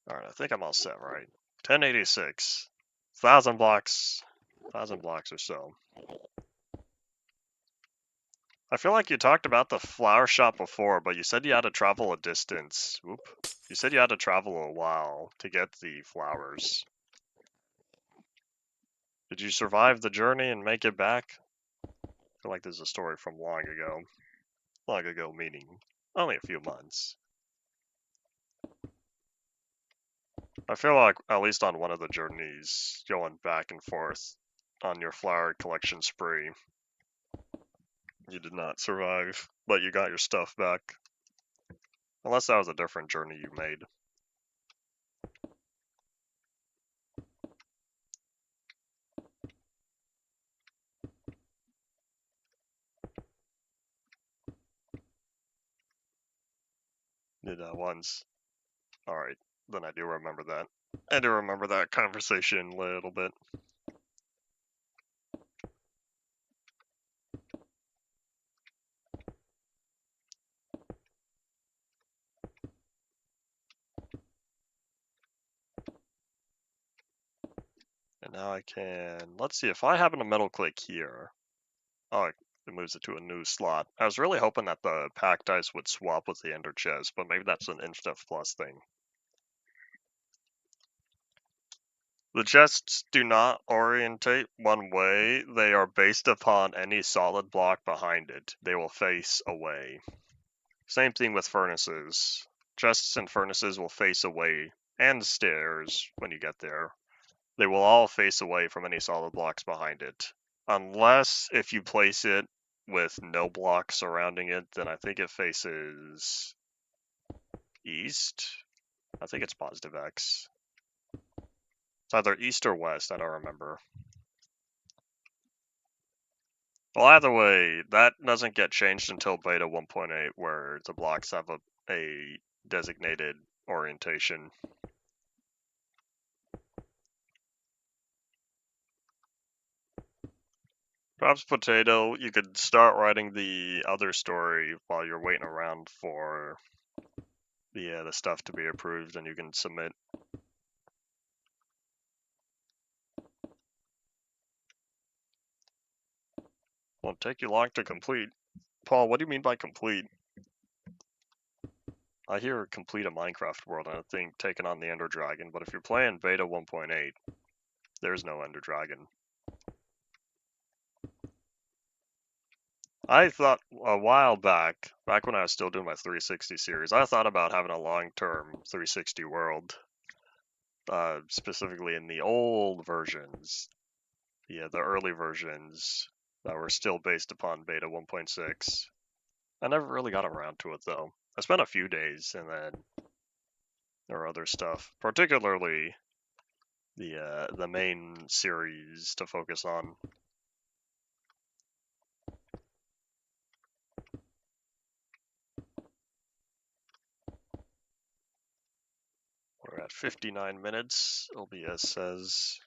Alright, I think I'm all set, right? 1086. 1,000 blocks. 1,000 blocks or so. I feel like you talked about the flower shop before, but you said you had to travel a distance. Oop. You said you had to travel a while to get the flowers. Did you survive the journey and make it back? I feel like this is a story from long ago. Long ago meaning only a few months. I feel like, at least on one of the journeys, going back and forth on your flower collection spree, you did not survive, but you got your stuff back. Unless that was a different journey you made. Did that once. Alright, then I do remember that. I do remember that conversation a little bit. And now I can... Let's see, if I happen to middle click here... Oh, it moves it to a new slot. I was really hoping that the pack dice would swap with the ender chest, but maybe that's an Inf Plus thing. The chests do not orientate one way. They are based upon any solid block behind it. They will face away. Same thing with furnaces. Chests and furnaces will face away, and stairs when you get there. They will all face away from any solid blocks behind it. Unless if you place it with no blocks surrounding it, then I think it faces east. I think it's positive X. It's either east or west, I don't remember. Well, either way, that doesn't get changed until beta 1.8, where the blocks have a designated orientation. Perhaps Potato, you could start writing the other story while you're waiting around for the stuff to be approved, and you can submit. Won't take you long to complete. Paul, what do you mean by complete? I hear complete a Minecraft world, and I think taking on the Ender Dragon, but if you're playing beta 1.8, there's no Ender Dragon. I thought a while back when I was still doing my 360 series, I thought about having a long-term 360 world, specifically in the old versions, the early versions that were still based upon beta 1.6. I never really got around to it though. I spent a few days, and then there were other stuff, particularly the main series to focus on. We're at 59 minutes, OBS says.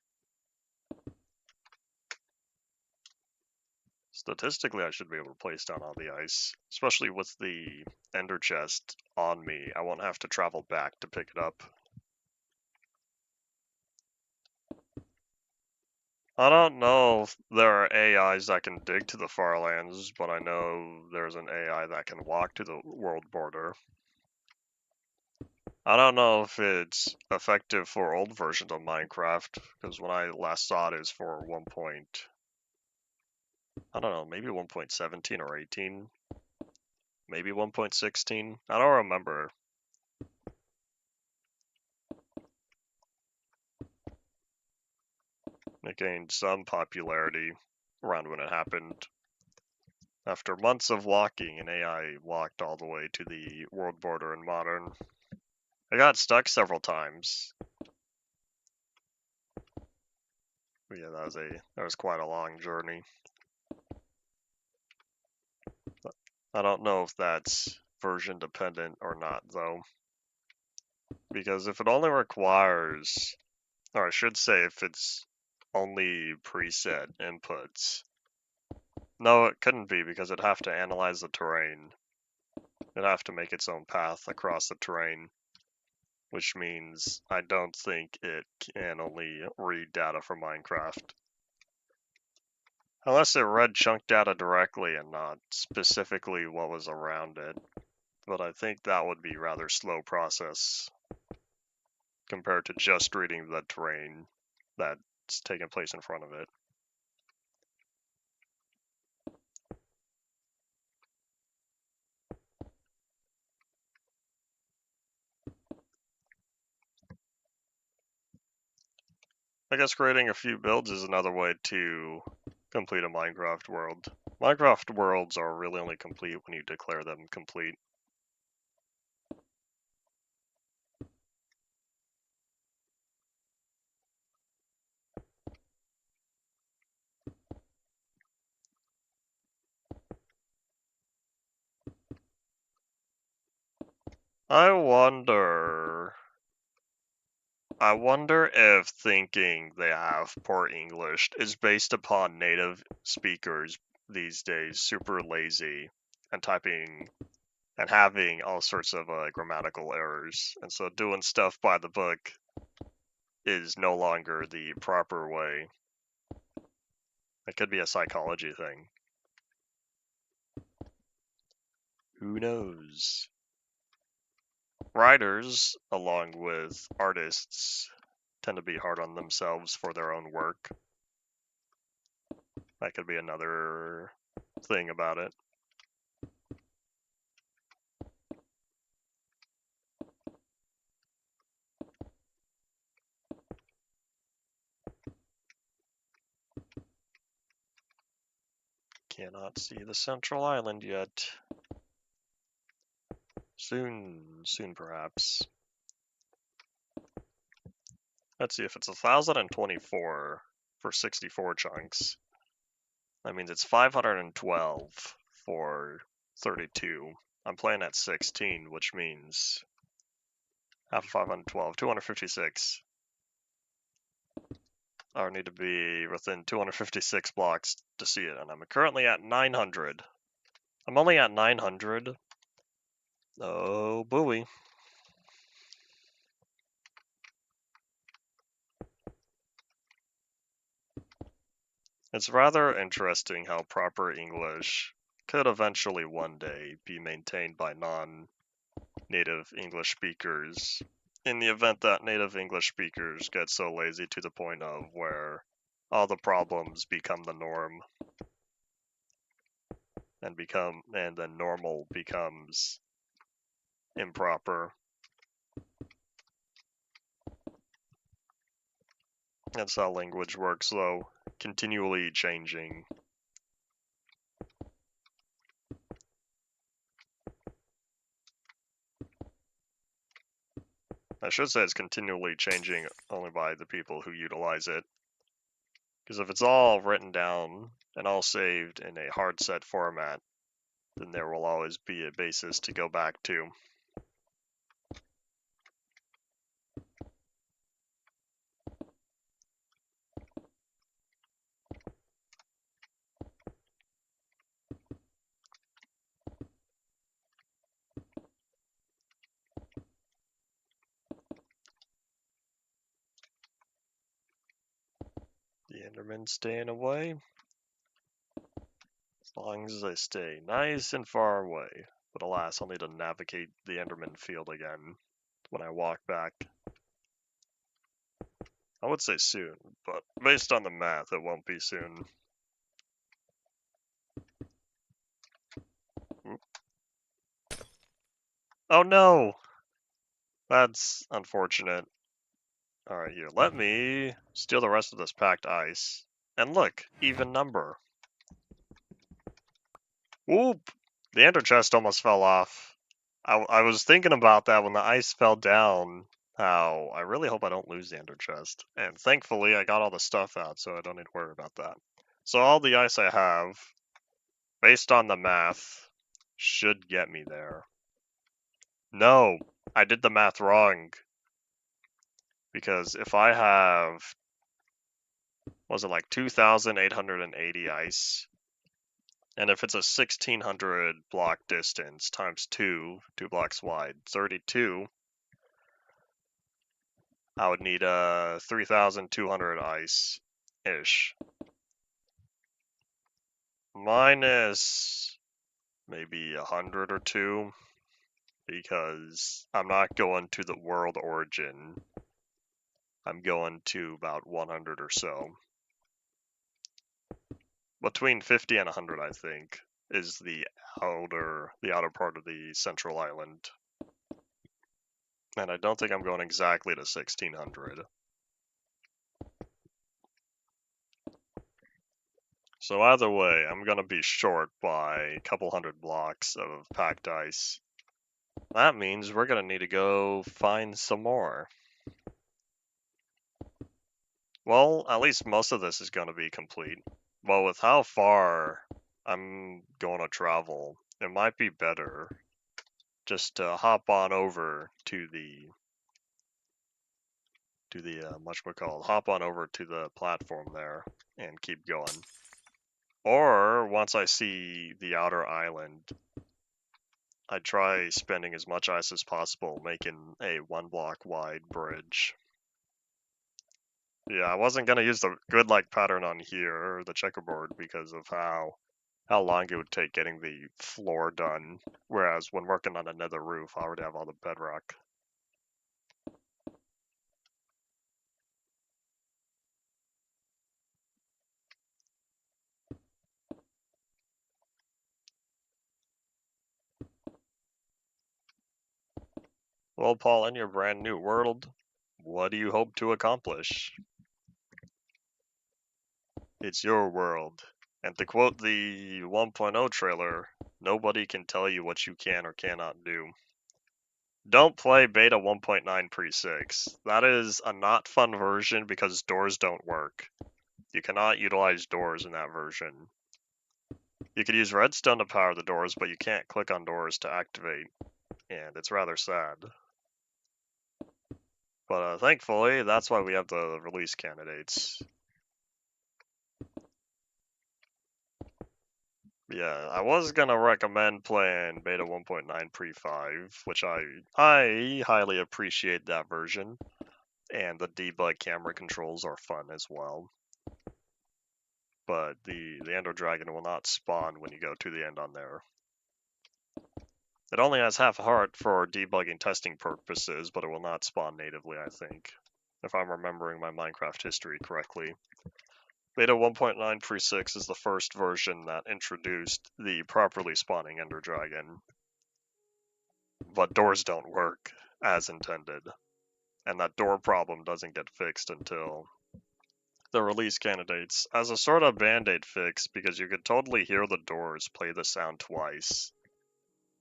Statistically, I should be able to place down all the ice, especially with the ender chest on me. I won't have to travel back to pick it up. I don't know if there are AIs that can dig to the far lands, but I know there's an AI that can walk to the world border. I don't know if it's effective for old versions of Minecraft, because when I last saw it is for I don't know, maybe 1.17 or 18, maybe 1.16. I don't remember. It gained some popularity around when it happened. After months of walking, an AI walked all the way to the world border in Modern. I got stuck several times. But yeah, that was quite a long journey. I don't know if that's version dependent or not though. Because if it only requires, or I should say if it's only preset inputs. No, it couldn't be because it'd have to analyze the terrain. It'd have to make its own path across the terrain, which means I don't think it can only read data from Minecraft. Unless it read chunk data directly and not specifically what was around it. But I think that would be rather slow process compared to just reading the terrain that's taking place in front of it. I guess creating a few builds is another way to complete a Minecraft world. Minecraft worlds are really only complete when you declare them complete. I wonder if thinking they have poor English is based upon native speakers these days super lazy and typing and having all sorts of grammatical errors. And so doing stuff by the book is no longer the proper way. It could be a psychology thing. Who knows? Writers, along with artists, tend to be hard on themselves for their own work. That could be another thing about it. Cannot see the central island yet. Soon perhaps. Let's see, if it's 1024 for 64 chunks, that means it's 512 for 32. I'm playing at 16, which means half of 512, 256. I would need to be within 256 blocks to see it, and I'm currently at 900. I'm only at 900. Oh, buoy. It's rather interesting how proper English could eventually one day be maintained by non-native English speakers, in the event that native English speakers get so lazy to the point of where all the problems become the norm and then normal becomes improper. That's how language works though, continually changing. I should say it's continually changing only by the people who utilize it. Because if it's all written down and all saved in a hard set format, then there will always be a basis to go back to. The Endermen staying away. As long as they stay nice and far away. But alas, I'll need to navigate the Enderman field again when I walk back. I would say soon, but based on the math, it won't be soon. Oop. Oh no! That's unfortunate. Alright, here, let me steal the rest of this packed ice. And look, even number. Whoop! The ender chest almost fell off. I was thinking about that when the ice fell down. How I really hope I don't lose the ender chest. And thankfully, I got all the stuff out, so I don't need to worry about that. So all the ice I have, based on the math, should get me there. No, I did the math wrong. Because if I have, was it like 2,880 ice? And if it's a 1,600 block distance times 2 blocks wide, 32, I would need 3,200 ice-ish. Minus maybe 100 or 2, because I'm not going to the world origin. I'm going to about 100 or so. Between 50 and 100, I think, is the outer part of the central island. And I don't think I'm going exactly to 1,600. So either way, I'm going to be short by a couple hundred blocks of packed ice. That means we're going to need to go find some more. Well, at least most of this is going to be complete. Well, with how far I'm going to travel, it might be better just to hop on over to the hop on over to the platform there and keep going. Or once I see the outer island, I try spending as much ice as possible, making a 1 block wide bridge. Yeah, I wasn't gonna use the good luck pattern on here, or the checkerboard, because of how long it would take getting the floor done. Whereas when working on another roof, I already have all the bedrock. Well, Paul, in your brand new world, what do you hope to accomplish? It's your world. And to quote the 1.0 trailer, nobody can tell you what you can or cannot do. Don't play beta 1.9 pre-6. That is a not fun version because doors don't work. You cannot utilize doors in that version. You could use redstone to power the doors, but you can't click on doors to activate, and it's rather sad. But thankfully, that's why we have the release candidates. Yeah, I was gonna recommend playing beta 1.9 pre-5, which I highly appreciate that version, and the debug camera controls are fun as well. But the Ender Dragon will not spawn when you go to the end on there. It only has half a heart for debugging testing purposes, but it will not spawn natively, I think, if I'm remembering my Minecraft history correctly. Beta 1.9 pre-6 is the first version that introduced the properly spawning Ender Dragon. But doors don't work as intended, and that door problem doesn't get fixed until the release candidates as a sort of band-aid fix, because you could totally hear the doors play the sound twice.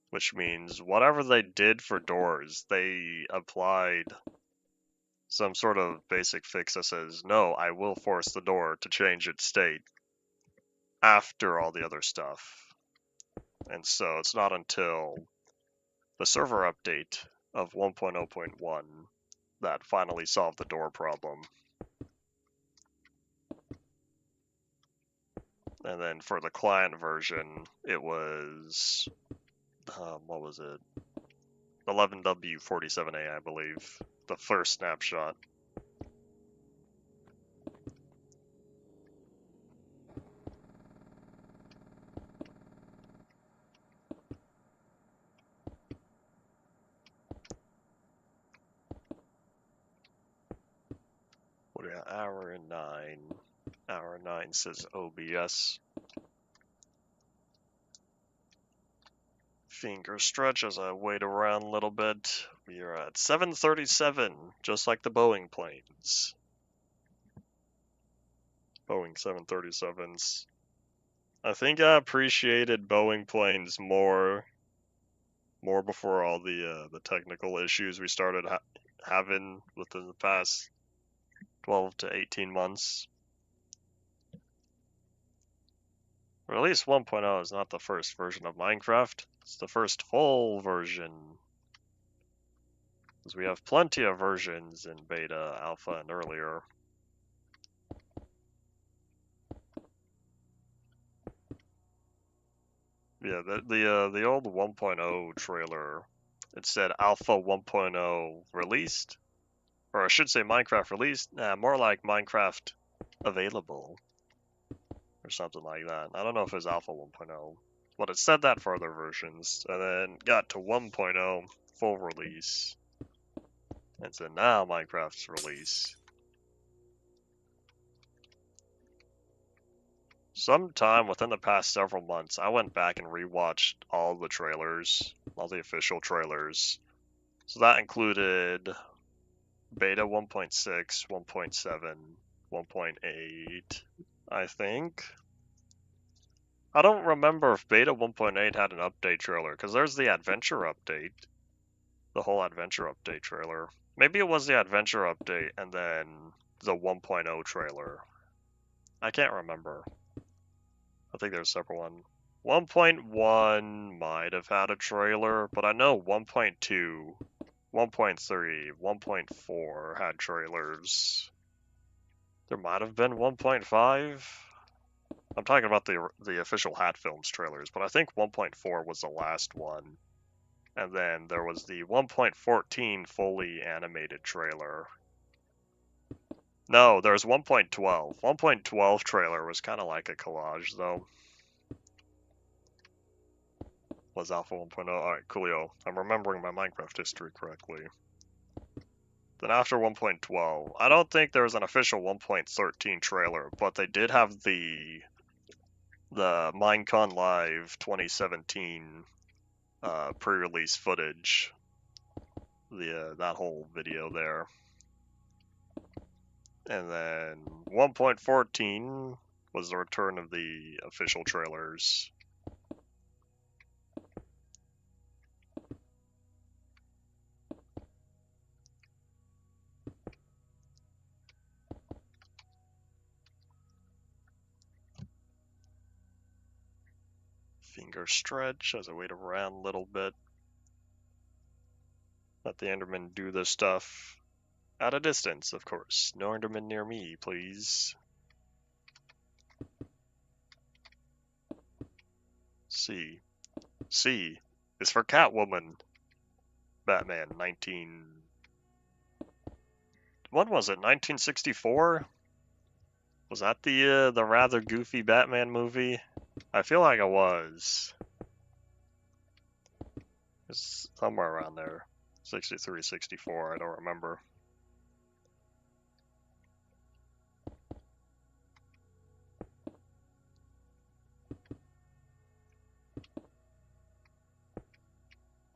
Which means whatever they did for doors, they applied some sort of basic fix that says, no, I will force the door to change its state after all the other stuff. And so it's not until the server update of 1.0.1 that finally solved the door problem. And then for the client version, it was, what was it? 11W47A, I believe. The first snapshot. What do we got? Hour and 9. Hour 9 says OBS. Finger stretch as I wait around a little bit. We are at 737, just like the Boeing planes. Boeing 737s. I think I appreciated Boeing planes more before all the technical issues we started having within the past 12 to 18 months. Release 1.0 is not the first version of Minecraft, it's the first full version. Because we have plenty of versions in beta, alpha, and earlier. Yeah, the old 1.0 trailer, it said Alpha 1.0 released, or I should say Minecraft released. Nah, more like Minecraft available, or something like that. I don't know if it was Alpha 1.0, but it said that for other versions, and then got to 1.0 full release, and so now Minecraft's release. Sometime within the past several months, I went back and rewatched all the trailers, all the official trailers. So that included beta 1.6, 1.7, 1.8, I think. I don't remember if beta 1.8 had an update trailer, because there's the adventure update, the whole adventure update trailer. Maybe it was the adventure update and then the 1.0 trailer. I can't remember. I think there's several one. 1.1 might have had a trailer, but I know 1.2, 1.3, 1.4 had trailers. There might have been 1.5. I'm talking about the official Hat Films trailers, but I think 1.4 was the last one. And then there was the 1.14 fully animated trailer. No, there's 1.12. 1.12 trailer was kind of like a collage, though. Was Alpha 1.0. Alright, coolio. I'm remembering my Minecraft history correctly. Then after 1.12, I don't think there was an official 1.13 trailer, but they did have the Minecon Live 2017 pre-release footage. That whole video there. And then 1.14 was the return of the official trailers. Finger stretch as a way to run a little bit. Let the Enderman do this stuff. At a distance, of course. No Enderman near me, please. C. C is for Catwoman. Batman, 19... When was it? 1964? Was that the rather goofy Batman movie? I feel like it was. It's somewhere around there. 63, 64, I don't remember.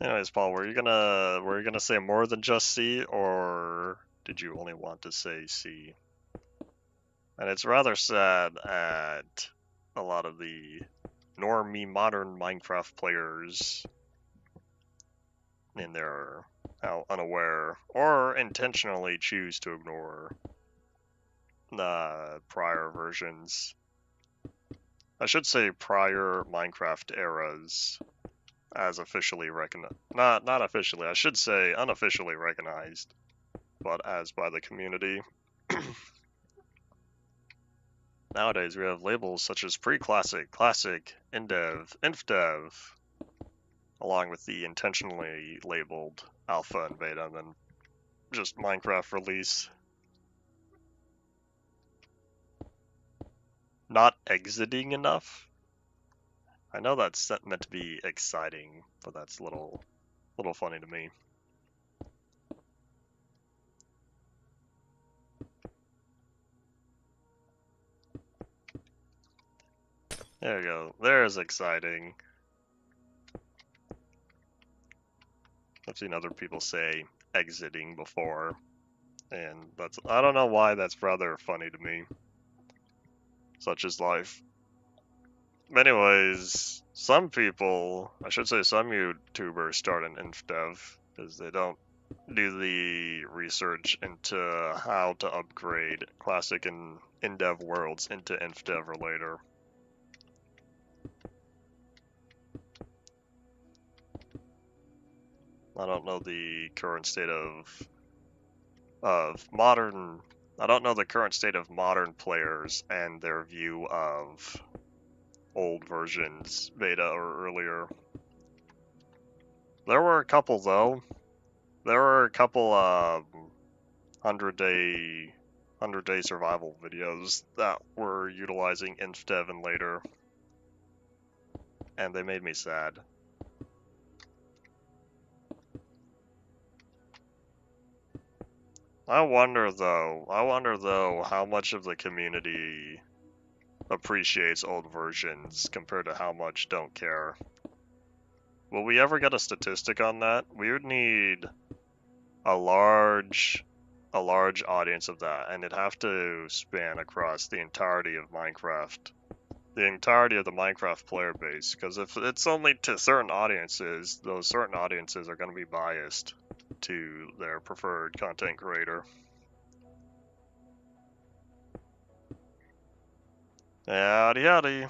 Anyways, Paul, were you gonna say more than just C, or did you only want to say C? And it's rather sad at a lot of the normie modern Minecraft players in their how unaware or intentionally choose to ignore the prior versions. I should say prior Minecraft eras as officially recognized. Not officially, I should say unofficially recognized, but as by the community. Nowadays we have labels such as pre-classic, classic, indev, infdev, along with the intentionally labeled alpha and beta, and then just Minecraft release. Not exiting enough? I know that's meant to be exciting, but that's a little funny to me. There we go. There's exciting. I've seen other people say exiting before, and I don't know why that's rather funny to me. Such is life. Anyways, some people, I should say some YouTubers start an InfDev because they don't do the research into how to upgrade classic and InDev worlds into InfDev or later. I don't know the current state of modern. I don't know the current state of modern players and their view of old versions, beta or earlier. There were a couple though. There were a couple 100-day survival videos that were utilizing InfDev and later, and they made me sad. I wonder though how much of the community appreciates old versions compared to how much don't care. Will we ever get a statistic on that? We would need a large audience of that, and it'd have to span across the entirety of Minecraft. The entirety of the Minecraft player base, because if it's only to certain audiences, those certain audiences are going to be biased to their preferred content creator. Howdy howdy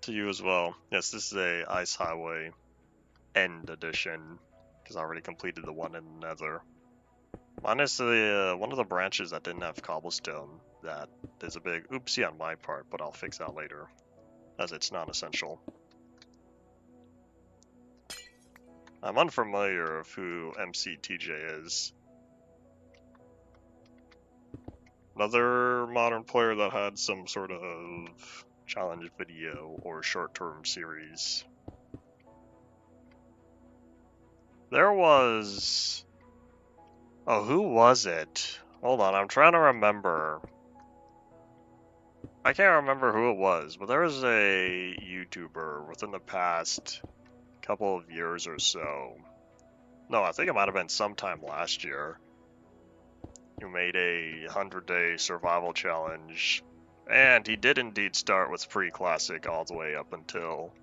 to you as well. Yes, this is a Ice Highway End Edition, because I already completed the one in the Nether. Minus the one of the branches that didn't have cobblestone. That is a big oopsie on my part, but I'll fix that later, as it's non-essential. I'm unfamiliar of who MCTJ is. Another modern player that had some sort of challenge video or short-term series. There was... Oh, who was it? Hold on, I'm trying to remember. I can't remember who it was, but there was a YouTuber within the past couple of years or so. No, I think it might have been sometime last year. Who made a 100-day survival challenge. And he did indeed start with pre-classic all the way up until...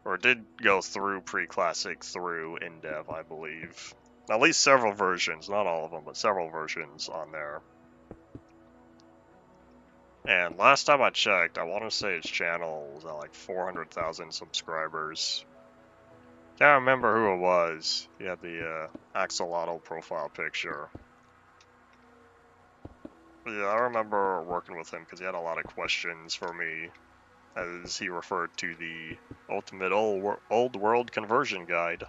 Or did go through pre-classic through InDev, I believe. At least several versions, not all of them, but several versions on there. And last time I checked, I want to say his channel was at like 400,000 subscribers. Can't remember who it was. He had the axolotl profile picture. But yeah, I remember working with him because he had a lot of questions for me, as he referred to the ultimate old world conversion guide.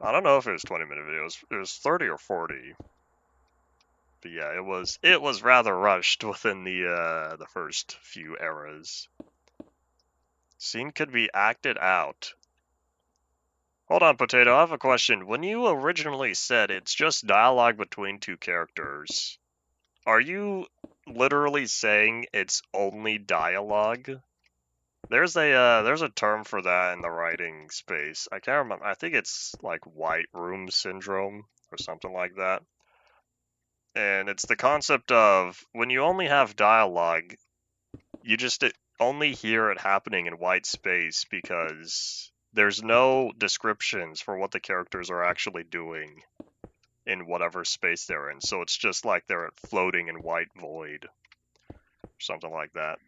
I don't know if it was 20-minute videos. It was 30 or 40. But yeah, it was rather rushed within the first few eras. Scene could be acted out. Hold on, Potato, I have a question. When you originally said it's just dialogue between two characters, are you literally saying it's only dialogue? There's a term for that in the writing space. I can't remember. I think it's like white room syndrome or something like that. And it's the concept of when you only have dialogue, you just only hear it happening in white space because there's no descriptions for what the characters are actually doing in whatever space they're in. So it's just like they're floating in white void. Something like that.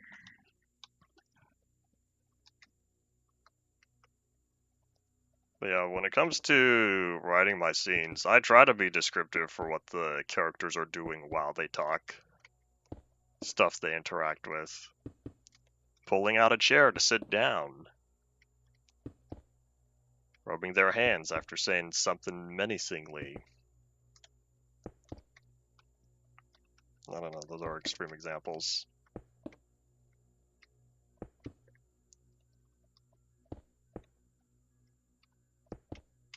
But yeah, when it comes to writing my scenes, I try to be descriptive for what the characters are doing while they talk. Stuff they interact with. Pulling out a chair to sit down. Rubbing their hands after saying something menacingly. I don't know, those are extreme examples.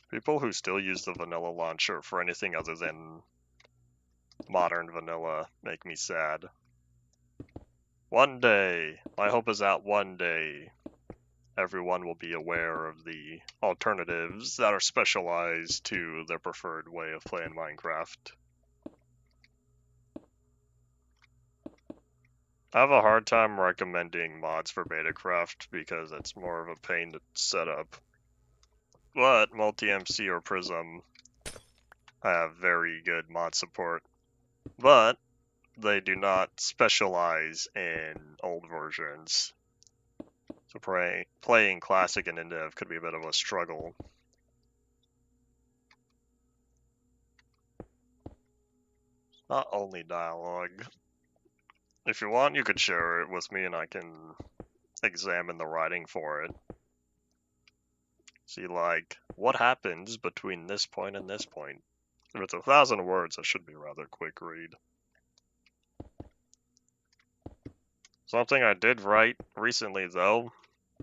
People who still use the vanilla launcher for anything other than modern vanilla make me sad. One day, my hope is that one day, everyone will be aware of the alternatives that are specialized to their preferred way of playing Minecraft. I have a hard time recommending mods for Betacraft because it's more of a pain to set up. But Multi-MC or Prism have very good mod support. But they do not specialize in old versions. So playing Classic and Indev could be a bit of a struggle. Not only dialogue. If you want, you could share it with me and I can examine the writing for it. See, like, what happens between this point and this point? If it's 1,000 words, it should be a rather quick read. Something I did write recently, though,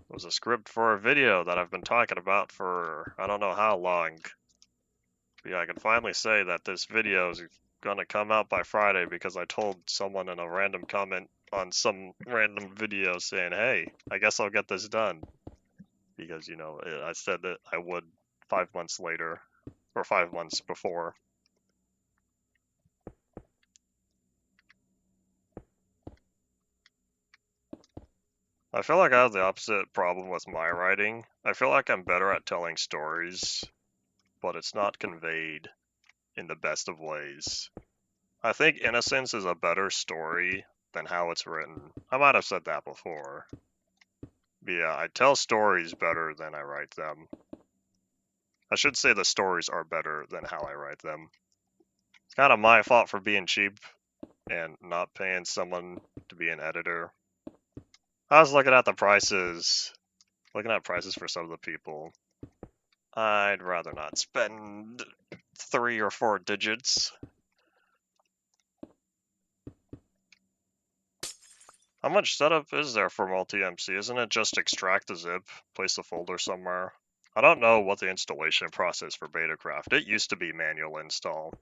was a script for a video that I've been talking about for I don't know how long. But yeah, I can finally say that this video is gonna come out by Friday because I told someone in a random comment on some random video saying, hey, I guess I'll get this done. Because, you know, I said that I would 5 months later, or 5 months before. I feel like I have the opposite problem with my writing. I feel like I'm better at telling stories, but it's not conveyed in the best of ways. I think Innocence is a better story than how it's written. I might have said that before. But yeah, I tell stories better than I write them. I should say the stories are better than how I write them. It's kind of my fault for being cheap and not paying someone to be an editor. I was looking at the prices, looking at prices for some of the people. I'd rather not spend 3 or 4 digits. How much setup is there for multi-MC? Isn't it just extract the zip, place the folder somewhere? I don't know what the installation process for Betacraft. It used to be manual install.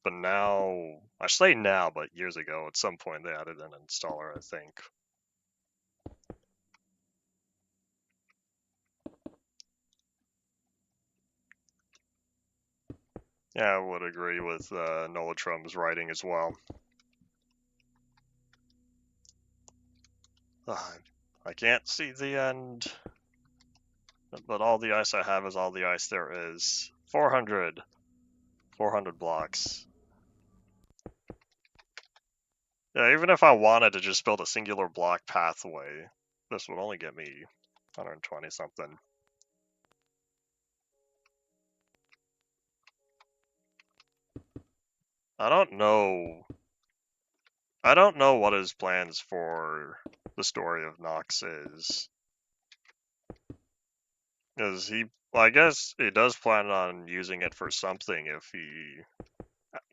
But now, I say now, but years ago, at some point they added an installer, I think. Yeah, I would agree with Nolatrum's writing as well. I can't see the end, but all the ice I have is all the ice there is. 400 blocks. Yeah, even if I wanted to just build a singular block pathway, this would only get me 120 something. I don't know. I don't know what his plans for the story of Nox is. Because well, I guess he does plan on using it for something if he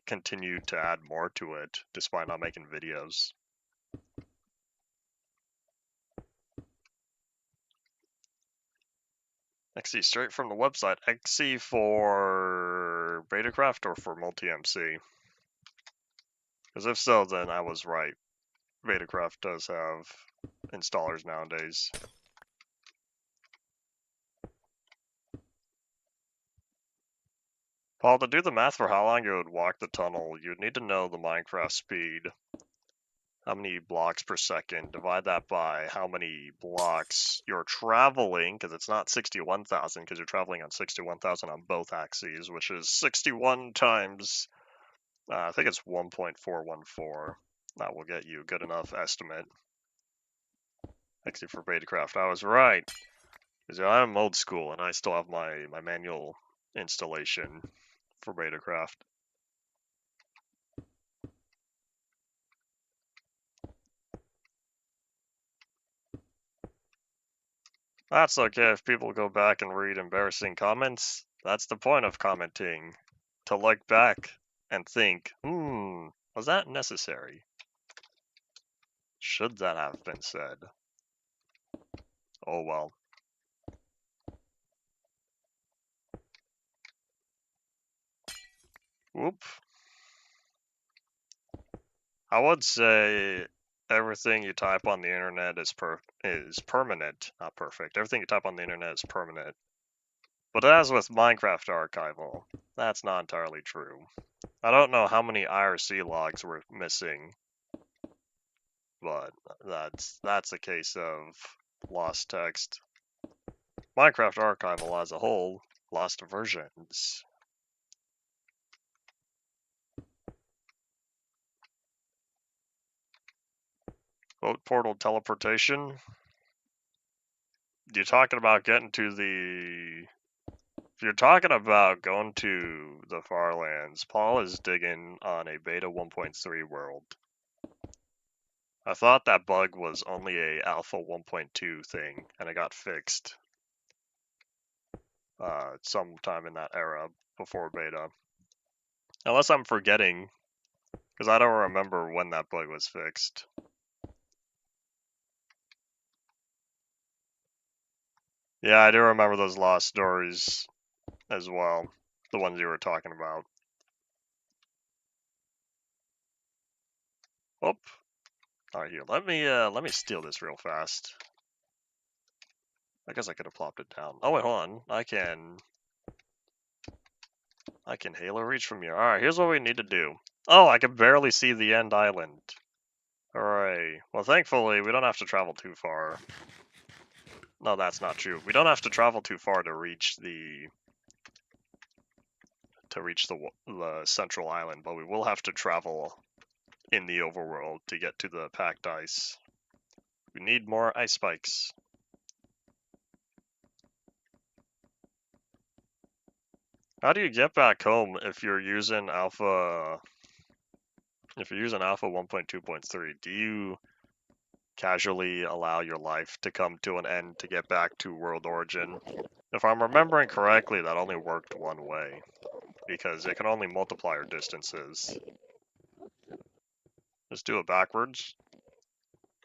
continued to add more to it, despite not making videos. XC straight from the website. XC for Betacraft or for Multi-MC? Because if so, then I was right. Betacraft does have installers nowadays. Paul, to do the math for how long you would walk the tunnel, you'd need to know the Minecraft speed. How many blocks per second, divide that by how many blocks you're traveling, because it's not 61,000, because you're traveling on 61,000 on both axes, which is 61 times, I think it's 1.414. That will get you a good enough estimate. Actually, for Betacraft, I was right. Because I'm old school, and I still have my manual installation for Betacraft. That's okay if people go back and read embarrassing comments. That's the point of commenting. To look back and think, was that necessary? Should that have been said? Oh well. Whoop. I would say everything you type on the internet is permanent, not perfect. Everything you type on the internet is permanent. But as with Minecraft archival, that's not entirely true. I don't know how many IRC logs were missing. but that's a case of lost text. Minecraft Archival as a whole, lost versions. Boat portal teleportation. You're talking about getting to the... If you're talking about going to the Farlands, Paul is digging on a beta 1.3 world. I thought that bug was only a alpha 1.2 thing, and it got fixed sometime in that era before beta. Unless I'm forgetting, because I don't remember when that bug was fixed. Yeah, I do remember those lost stories as well, the ones you were talking about. Whoop. Alright, here, let me steal this real fast. I guess I could have plopped it down. Oh wait, hold on. I can Halo reach from here. Alright, here's what we need to do. Oh, I can barely see the end island. Hooray. Well, thankfully, we don't have to travel too far. No, that's not true. We don't have to travel too far to reach the central island, but we will have to travel in the overworld to get to the packed ice. We need more ice spikes. How do you get back home if you're using alpha 1.2.3? Do you casually allow your life to come to an end to get back to world origin? If I'm remembering correctly, that only worked one way, because it can only multiply your distances. Just do it backwards.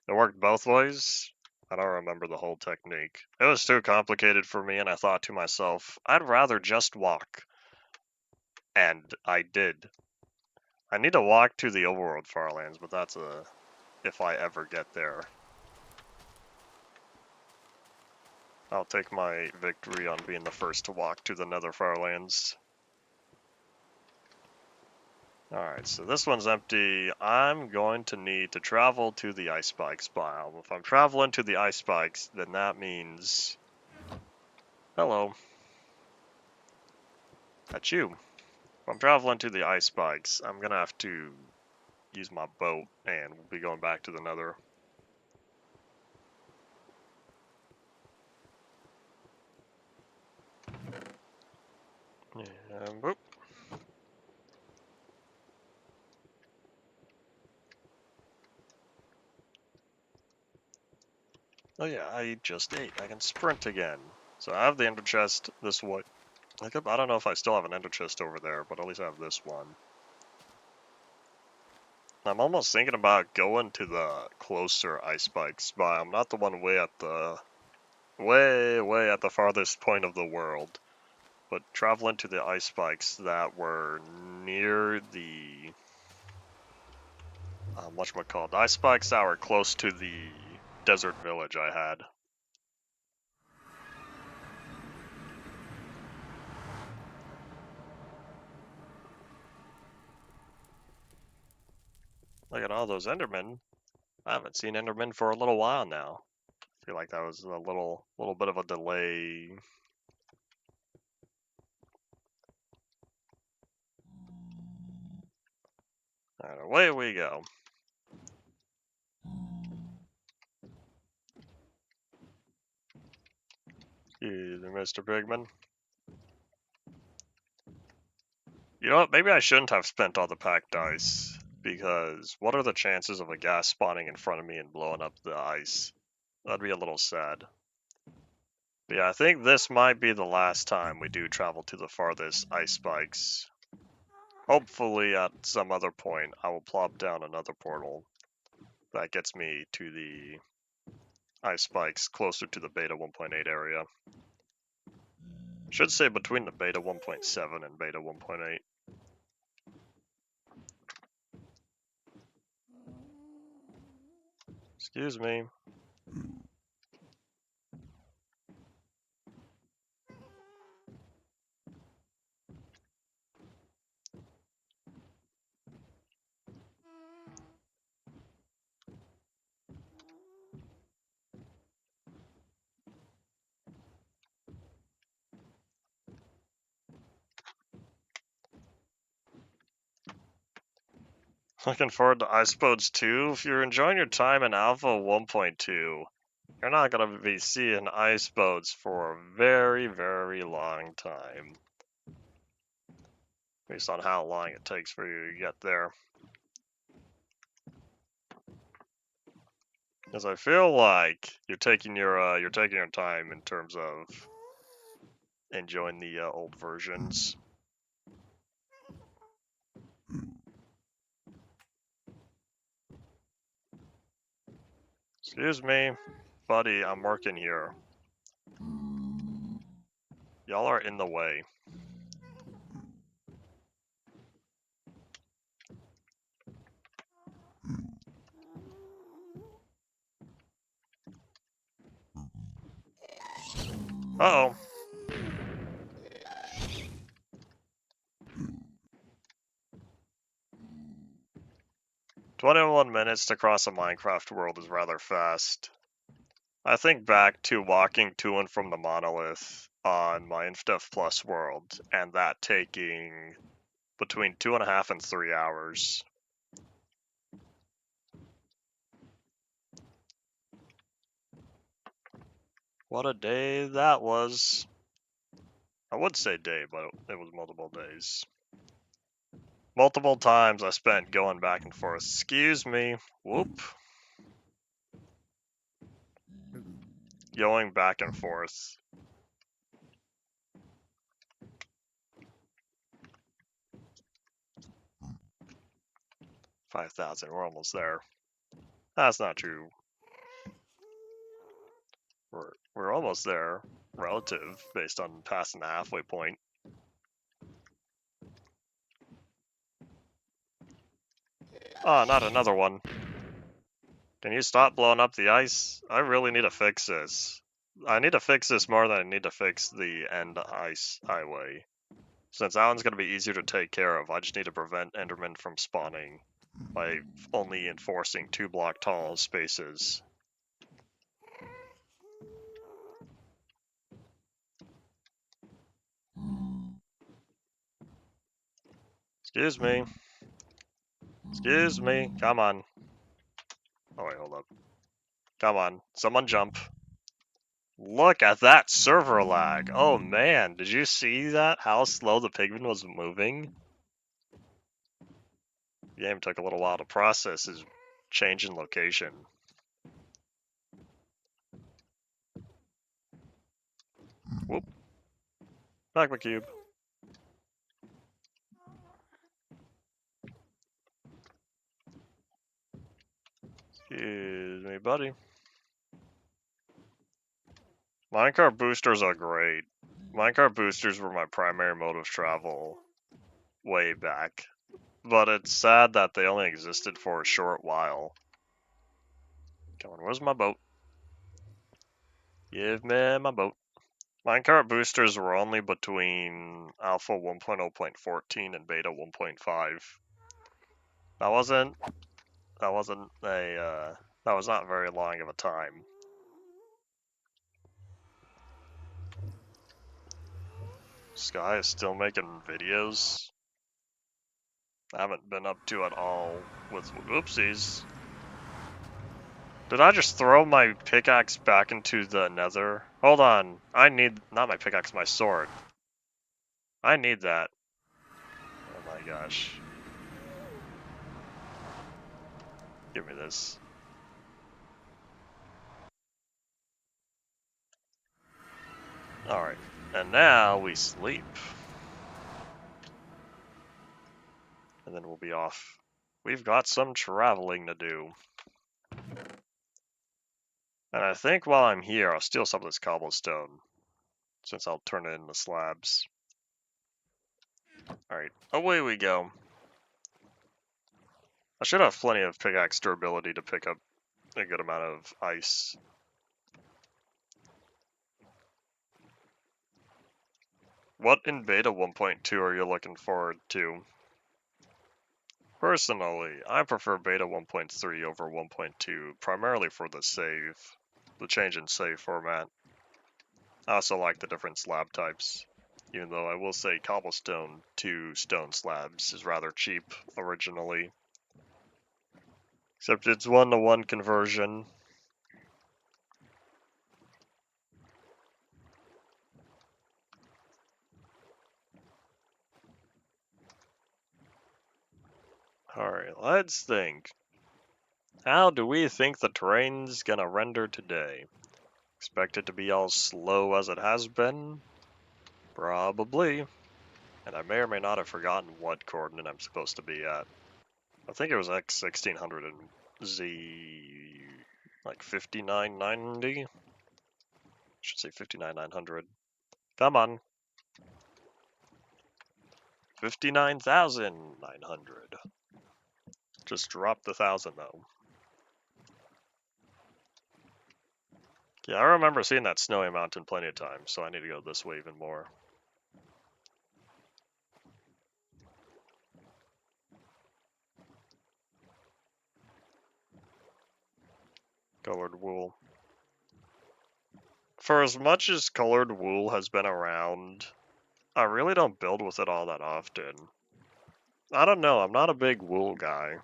It worked both ways. I don't remember the whole technique. It was too complicated for me, and I thought to myself, I'd rather just walk. And I did. I need to walk to the overworld Farlands, but that's if I ever get there. I'll take my victory on being the first to walk to the Nether Farlands. Alright, so this one's empty. I'm going to need to travel to the ice spikes biome. If I'm traveling to the ice spikes, then that means... Hello. That's you. If I'm traveling to the ice spikes, I'm gonna have to use my boat, and we'll be going back to the Nether. And whoop. Oh yeah, I just ate. I can sprint again. So I have the ender chest this way. I don't know if I still have an ender chest over there, but at least I have this one. I'm almost thinking about going to the closer ice spikes biome, not the one way at the way at the farthest point of the world, but traveling to the ice spikes that were near the whatchamacallit, the ice spikes that were close to the desert village I had. Look at all those Endermen. I haven't seen Endermen for a little while now. I feel like that was a little bit of a delay. Alright, away we go. Either Mr. Pigman. You know what, maybe I shouldn't have spent all the packed ice, because what are the chances of a gas spawning in front of me and blowing up the ice? That'd be a little sad. But yeah, I think this might be the last time we do travel to the farthest ice spikes. Hopefully at some other point I will plop down another portal that gets me to the ice spikes closer to the beta 1.8 area. Should say between the beta 1.7 and beta 1.8. Excuse me. Looking forward to Ice Boats 2. If you're enjoying your time in Alpha 1.2, you're not going to be seeing ice boats for a very, very long time. Based on how long it takes for you to get there. Because I feel like you're taking your time in terms of enjoying the old versions. Excuse me, buddy, I'm working here. Y'all are in the way. Uh-oh. 21 minutes to cross a Minecraft world is rather fast. I think back to walking to and from the monolith on my InfDev Plus world, and that taking between 2.5 and 3 hours. What a day that was. I would say day, but it was multiple days. Multiple times I spent going back and forth. Excuse me. Whoop. Going back and forth. $5,000. We're almost there. That's not true. We're almost there, relative, based on passing the halfway point. Ah, not another one. Can you stop blowing up the ice? I really need to fix this. I need to fix this more than I need to fix the end ice highway. Since that one's going to be easier to take care of, I just need to prevent Endermen from spawning by only enforcing 2-block tall spaces. Excuse me. Excuse me. Come on. Oh wait, hold up. Come on. Someone jump. Look at that server lag. Oh man, did you see that? How slow the pigman was moving? The game took a little while to process his change in location. Whoop. Magma cube. Excuse me, buddy. Minecart boosters are great. Minecart boosters were my primary mode of travel way back. But it's sad that they only existed for a short while. Come on, where's my boat? Give me my boat. Minecart boosters were only between Alpha 1.0.14 and Beta 1.5. That was not very long of a time. Sky is still making videos. I haven't been up to it all with oopsies. Did I just throw my pickaxe back into the nether? Hold on. I need, not my pickaxe, my sword. I need that. Oh my gosh. Give me this. Alright. And now we sleep. And then we'll be off. We've got some traveling to do. And I think while I'm here, I'll steal some of this cobblestone. Since I'll turn it into slabs. Alright, away we go. I should have plenty of pickaxe durability to pick up a good amount of ice. What in beta 1.2 are you looking forward to? Personally, I prefer beta 1.3 over 1.2, primarily for the save, the change in save format. I also like the different slab types, even though I will say cobblestone to stone slabs is rather cheap originally. Except it's 1-to-1 conversion. Alright, let's think. How do we think the terrain's gonna render today? Expect it to be all slow as it has been? Probably. And I may or may not have forgotten what coordinate I'm supposed to be at. I think it was X 1600 and Z like 5990. Should say 59900. Come on. 59,900. Just drop the 1,000 though. Yeah, I remember seeing that snowy mountain plenty of times, so I need to go this way even more. Colored wool. For as much as colored wool has been around, I really don't build with it all that often. I don't know, I'm not a big wool guy.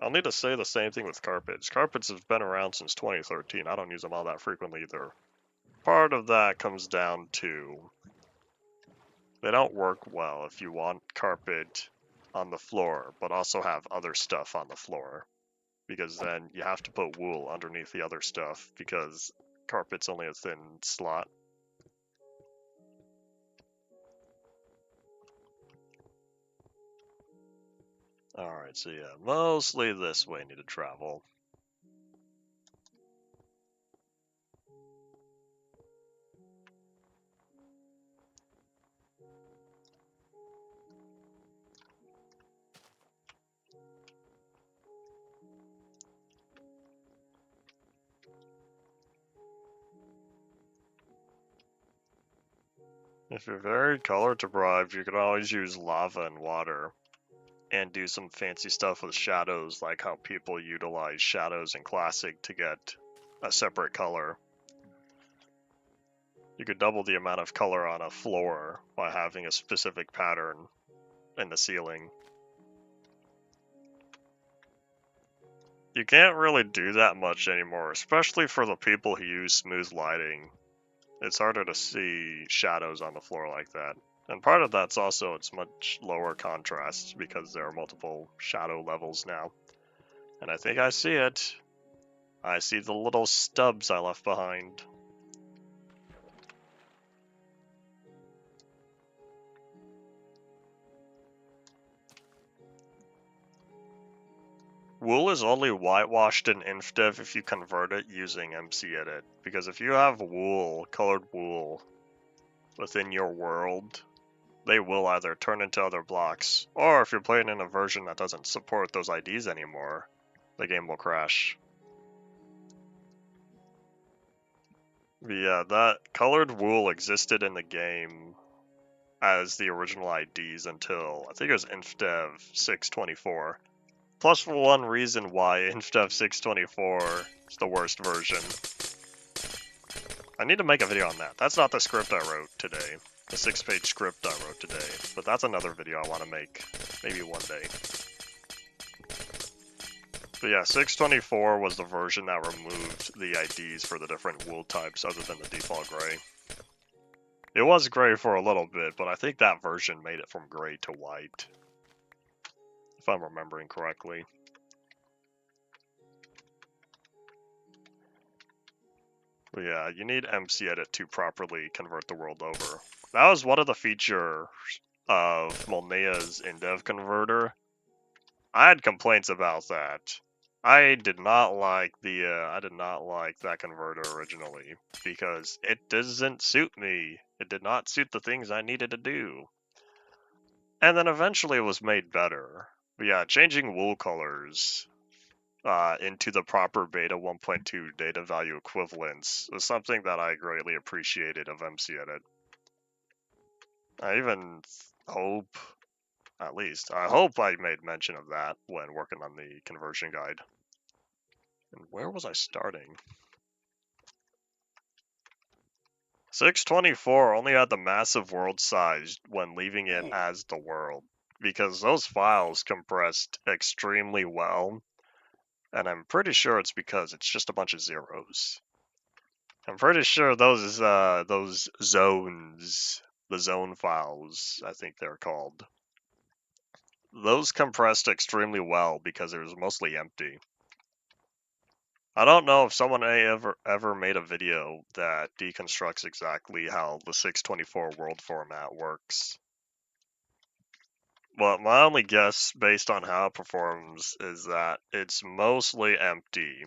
I'll need to say the same thing with carpets. Carpets have been around since 2013. I don't use them all that frequently either. Part of that comes down to they don't work well if you want carpet on the floor, but also have other stuff on the floor. Because then you have to put wool underneath the other stuff because carpet's only a thin slot. Alright, so yeah, mostly this way need to travel. If you're very color deprived, you can always use lava and water and do some fancy stuff with shadows, like how people utilize shadows in Classic to get a separate color. You could double the amount of color on a floor by having a specific pattern in the ceiling. You can't really do that much anymore, especially for the people who use smooth lighting. It's harder to see shadows on the floor like that. And part of that's also it's much lower contrast because there are multiple shadow levels now. And I think I see it. I see the little stubs I left behind. Wool is only whitewashed in InfDev if you convert it using MC-Edit, because if you have wool, colored wool, within your world, they will either turn into other blocks, or if you're playing in a version that doesn't support those IDs anymore, the game will crash. But yeah, that colored wool existed in the game as the original IDs until, I think it was InfDev 624. Plus for one reason why InfDev 624 is the worst version. I need to make a video on that. That's not the script I wrote today. The 6-page script I wrote today. But that's another video I want to make. Maybe one day. But yeah, 624 was the version that removed the IDs for the different wool types other than the default gray. It was gray for a little bit, but I think that version made it from gray to white. If I'm remembering correctly. But yeah, you need MC-Edit to properly convert the world over. That was one of the features of Molnea's InDev converter. I had complaints about that. I did not like that converter originally because it doesn't suit me. It did not suit the things I needed to do. And then eventually it was made better. But yeah, changing wool colors into the proper beta 1.2 data value equivalents was something that I greatly appreciated of MC-Edit. I even hope, at least, I hope I made mention of that when working on the conversion guide. And where was I starting? 624 only had the massive world size when leaving it as the world, because those files compressed extremely well. And I'm pretty sure it's because it's just a bunch of zeros. I'm pretty sure those zones, the zone files, I think they're called, those compressed extremely well because it was mostly empty. I don't know if someone ever made a video that deconstructs exactly how the 624 world format works. Well, my only guess based on how it performs is that it's mostly empty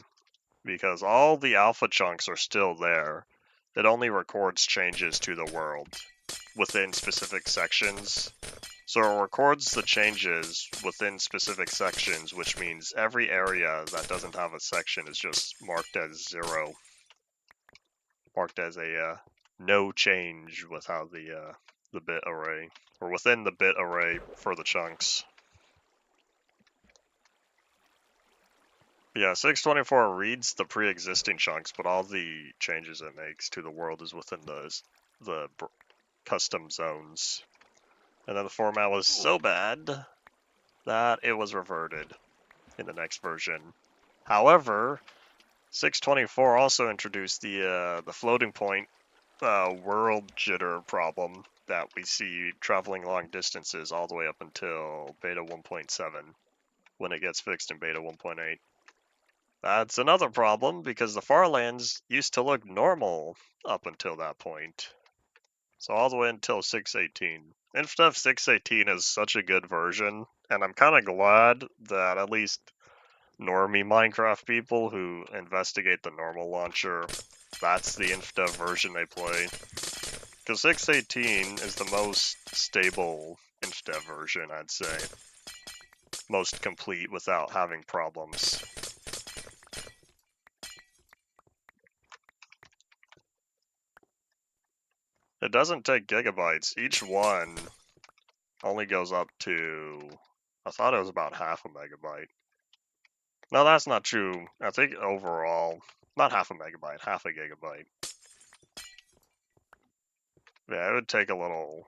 because all the alpha chunks are still there. It only records changes to the world within specific sections. So it records the changes within specific sections, which means every area that doesn't have a section is just marked as 0. Marked as a no change without the bit array, or within the bit array for the chunks. Yeah, 624 reads the pre-existing chunks, but all the changes it makes to the world is within the custom zones. And then the format was so bad that it was reverted in the next version. However, 624 also introduced the floating point world jitter problem that we see traveling long distances all the way up until beta 1.7 when it gets fixed in beta 1.8. That's another problem because the Farlands used to look normal up until that point. So all the way until 618. InfDev 618 is such a good version, and I'm kind of glad that at least normie Minecraft people who investigate the normal launcher, that's the InfDev version they play. Because 618 is the most stable InfDev version, I'd say. Most complete without having problems. It doesn't take gigabytes. Each one only goes up to, I thought it was about half a megabyte. No, that's not true. I think overall, not half a megabyte, half a gigabyte. Yeah, it would take a lot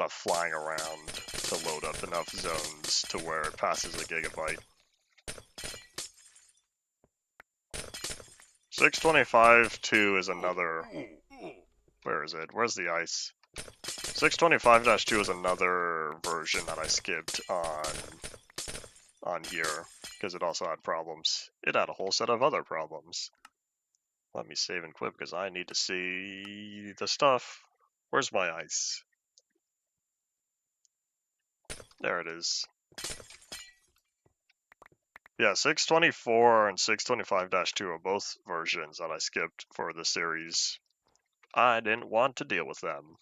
of flying around to load up enough zones to where it passes a gigabyte. 625.2 is another, where is it? Where's the ice? 625-2 is another version that I skipped on here, because it also had problems. It had a whole set of other problems. Let me save and quit because I need to see the stuff. Where's my ice? There it is. Yeah, 624 and 625-2 are both versions that I skipped for the series. I didn't want to deal with them.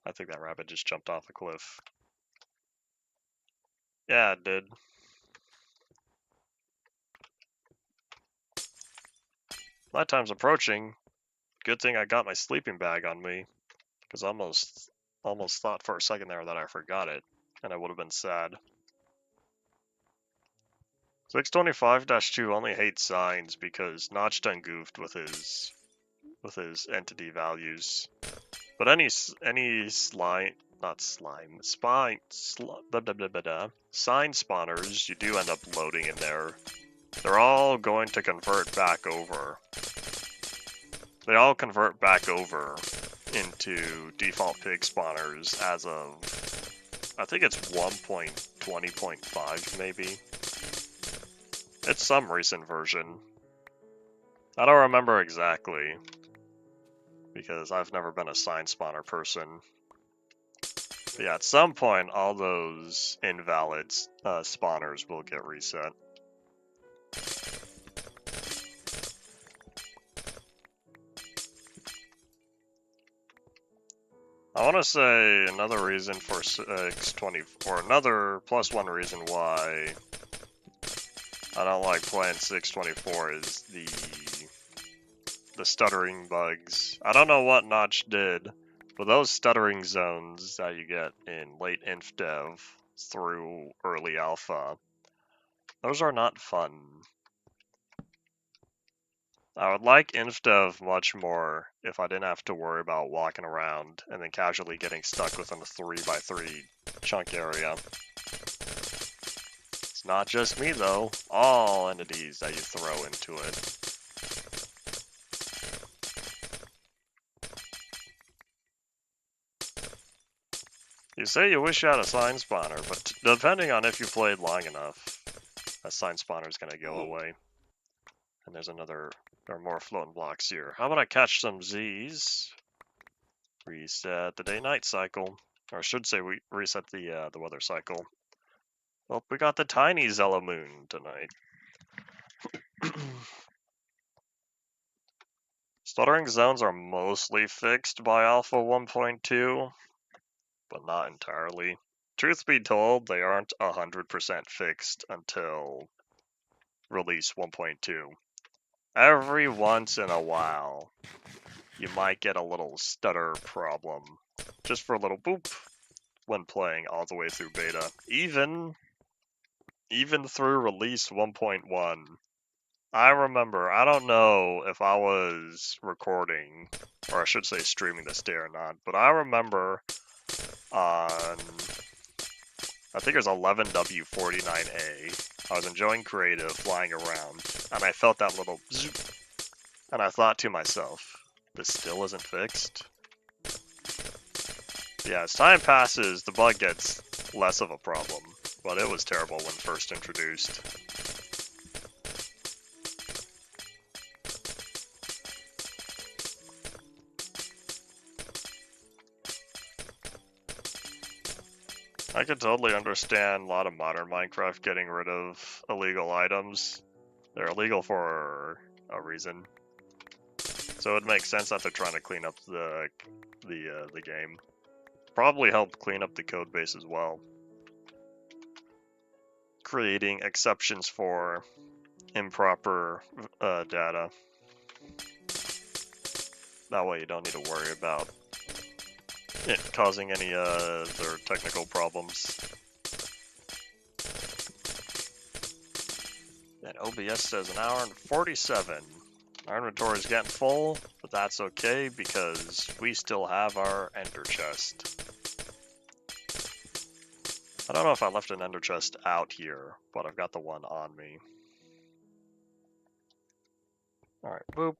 I think that rabbit just jumped off a cliff. Yeah, it did. Nighttime's approaching. Good thing I got my sleeping bag on me, because I almost thought for a second there that I forgot it, and I would have been sad. 625-2 only hates signs because Notch done goofed with his entity values. But any sign spawners you do end up loading in there, they're all going to convert back over. They all convert back over into default pig spawners as of, I think it's 1.20.5 maybe. It's some recent version. I don't remember exactly, because I've never been a sign spawner person. But yeah, at some point, all those invalid spawners will get reset. I want to say another reason for 620, or another +1 reason why I don't like playing 624 is the stuttering bugs. I don't know what Notch did, but those stuttering zones that you get in late InfDev through early alpha, those are not fun. I would like InfDev much more if I didn't have to worry about walking around and then casually getting stuck within a 3x3 chunk area. Not just me though, all entities that you throw into it. You say you wish you had a sign spawner, but depending on if you played long enough, a sign spawner is going to go away. And there are more floating blocks here. How about I catch some Z's? Reset the day-night cycle. Or I should say we reset the weather cycle. Well, we got the tiny Zella moon tonight. Stuttering zones are mostly fixed by Alpha 1.2, but not entirely. Truth be told, they aren't 100% fixed until release 1.2. Every once in a while, you might get a little stutter problem, just for a little boop, when playing all the way through beta. Even through release 1.1. I remember, I don't know if I was recording, or I should say streaming this day or not, but I remember on, I think it was 11W49A, I was enjoying creative, flying around, and I felt that little zoop, and I thought to myself, this still isn't fixed? Yeah, as time passes, the bug gets less of a problem, but it was terrible when first introduced. I could totally understand a lot of modern Minecraft getting rid of illegal items. They're illegal for a reason. So it makes sense that they're trying to clean up the game. Probably help clean up the code base as well. Creating exceptions for improper data. That way you don't need to worry about it causing any other technical problems. And OBS says an hour and 47. Our inventory is getting full, but that's okay because we still have our ender chest. I don't know if I left an ender chest out here, but I've got the one on me. Alright, boop.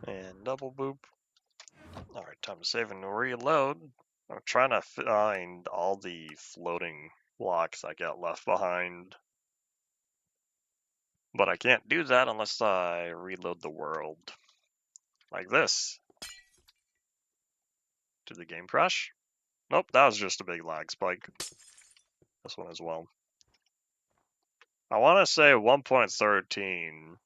And double boop. Alright, time to save and reload. I'm trying to find all the floating blocks I got left behind. But I can't do that unless I reload the world. Like this. Did the game crash? Nope, that was just a big lag spike. This one as well. I want to say 1.13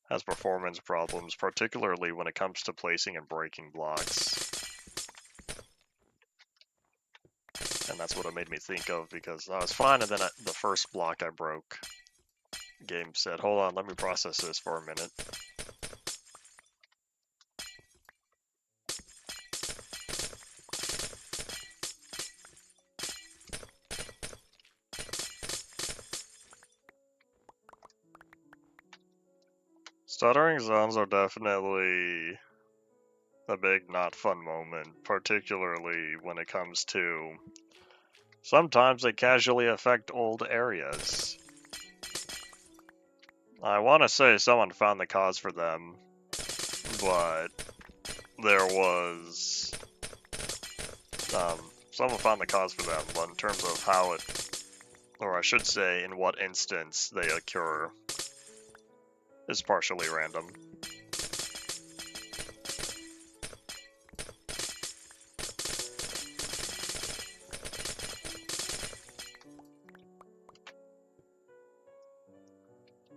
has performance problems, particularly when it comes to placing and breaking blocks. And that's what it made me think of, because I was fine, and then the first block I broke, the game said, hold on, let me process this for a minute. Stuttering zones are definitely a big not fun moment, particularly when it comes to sometimes they casually affect old areas. I want to say someone found the cause for them, but there was someone found the cause for them, but in terms of how it, or I should say in what instance they occur, is partially random.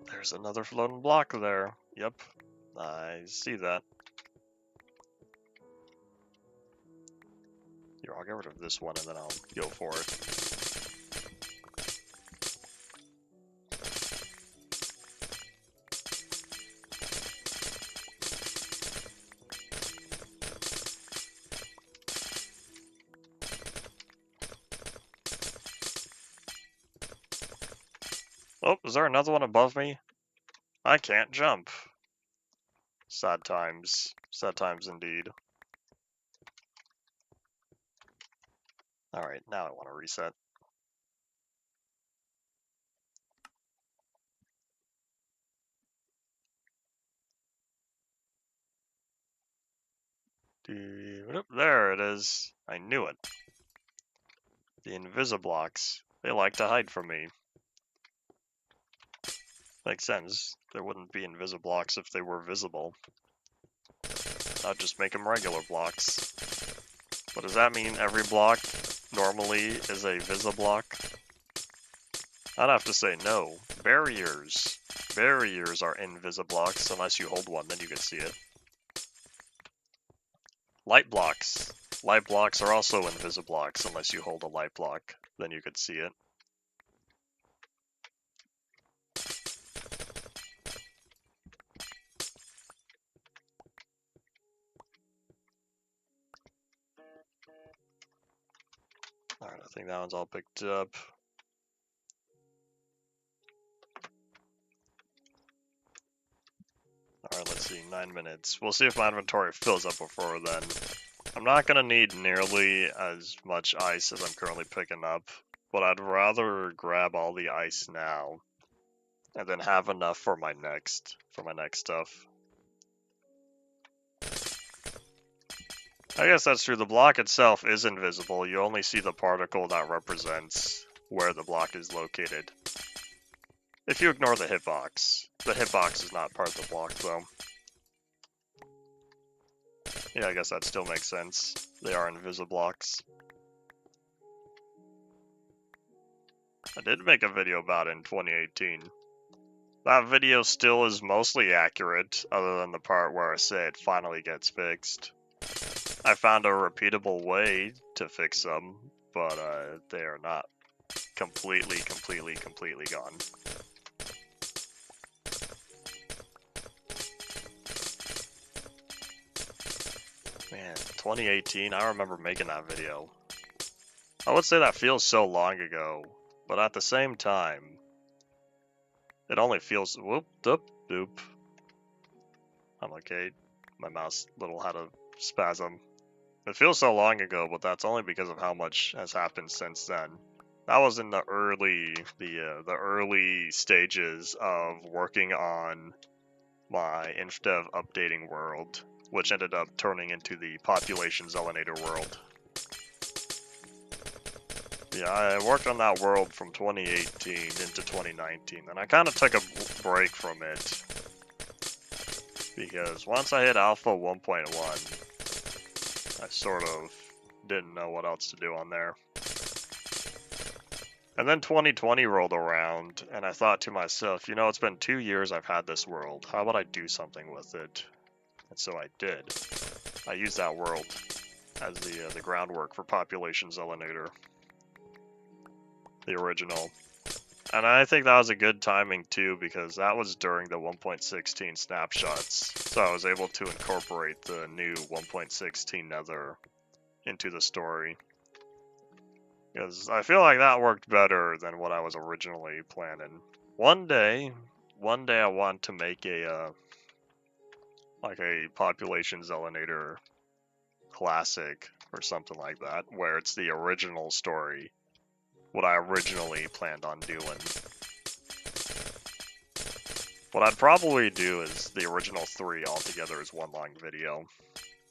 There's another floating block there. Yep, I see that. Here, I'll get rid of this one and then I'll go for it. Oh, is there another one above me? I can't jump. Sad times. Sad times indeed. Alright, now I want to reset. There it is. I knew it. The Invisiblocks. They like to hide from me. Makes sense. There wouldn't be Invisiblocks if they were visible. I'd just make them regular blocks. But does that mean every block normally is a Visiblock? I'd have to say no. Barriers. Barriers are Invisiblocks unless you hold one, then you can see it. Light blocks. Light blocks are also Invisiblocks unless you hold a light block, then you could see it. Alright, I think that one's all picked up. Alright, let's see, 9 minutes. We'll see if my inventory fills up before then. I'm not gonna need nearly as much ice as I'm currently picking up, but I'd rather grab all the ice now and then have enough for my next stuff. I guess that's true. The block itself is invisible. You only see the particle that represents where the block is located. If you ignore the hitbox. The hitbox is not part of the block, though. Yeah, I guess that still makes sense. They are Invisiblocks. I did make a video about it in 2018. That video still is mostly accurate, other than the part where I say it finally gets fixed. I found a repeatable way to fix them, but they are not completely gone. Man, 2018, I remember making that video. I would say that feels so long ago, but at the same time, it only feels whoop doop doop. I'm okay. My mouse little had a spasm. It feels so long ago, but that's only because of how much has happened since then. That was in the early stages of working on my InfDev updating world, which ended up turning into the Population Zelanator world. Yeah, I worked on that world from 2018 into 2019, and I kind of took a break from it. Because once I hit Alpha 1.1, I sort of didn't know what else to do on there. And then 2020 rolled around, and I thought to myself, you know, it's been 2 years I've had this world. How about I do something with it? And so I did. I used that world as the groundwork for Population Zelanator. The original. And I think that was a good timing too, because that was during the 1.16 snapshots. So I was able to incorporate the new 1.16 Nether into the story. Because I feel like that worked better than what I was originally planning. One day I want to make a Population Zelanator classic or something like that, where it's the original story, what I originally planned on doing. What I'd probably do is the original 3 altogether as one long video,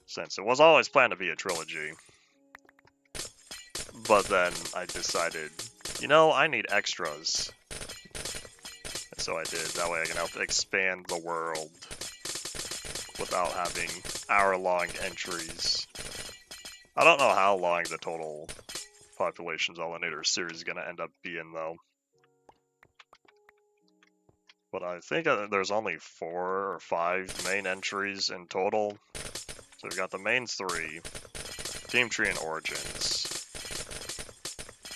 since it was always planned to be a trilogy. But then I decided, you know, I need extras. And so I did. That way I can help expand the world without having hour-long entries. I don't know how long the total Population Zelanator series is going to end up being, though. But I think there's only 4 or 5 main entries in total. So we've got the main 3, Team Tree and Origins,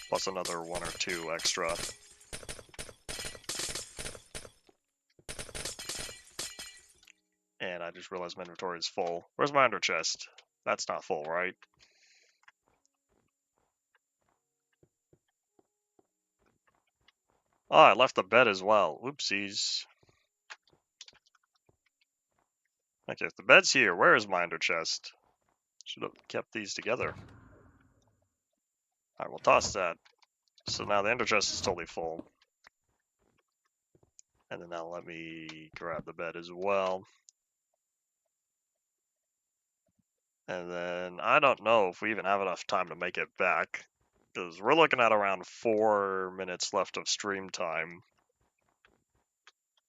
plus another 1 or 2 extra. And I just realized my inventory is full. Where's my under chest? That's not full, right? Oh, I left the bed as well. Oopsies. Okay, if the bed's here, where is my ender chest? Should have kept these together. Alright, we'll toss that. So now the ender chest is totally full. And then now let me grab the bed as well. And then I don't know if we even have enough time to make it back. Because we're looking at around 4 minutes left of stream time.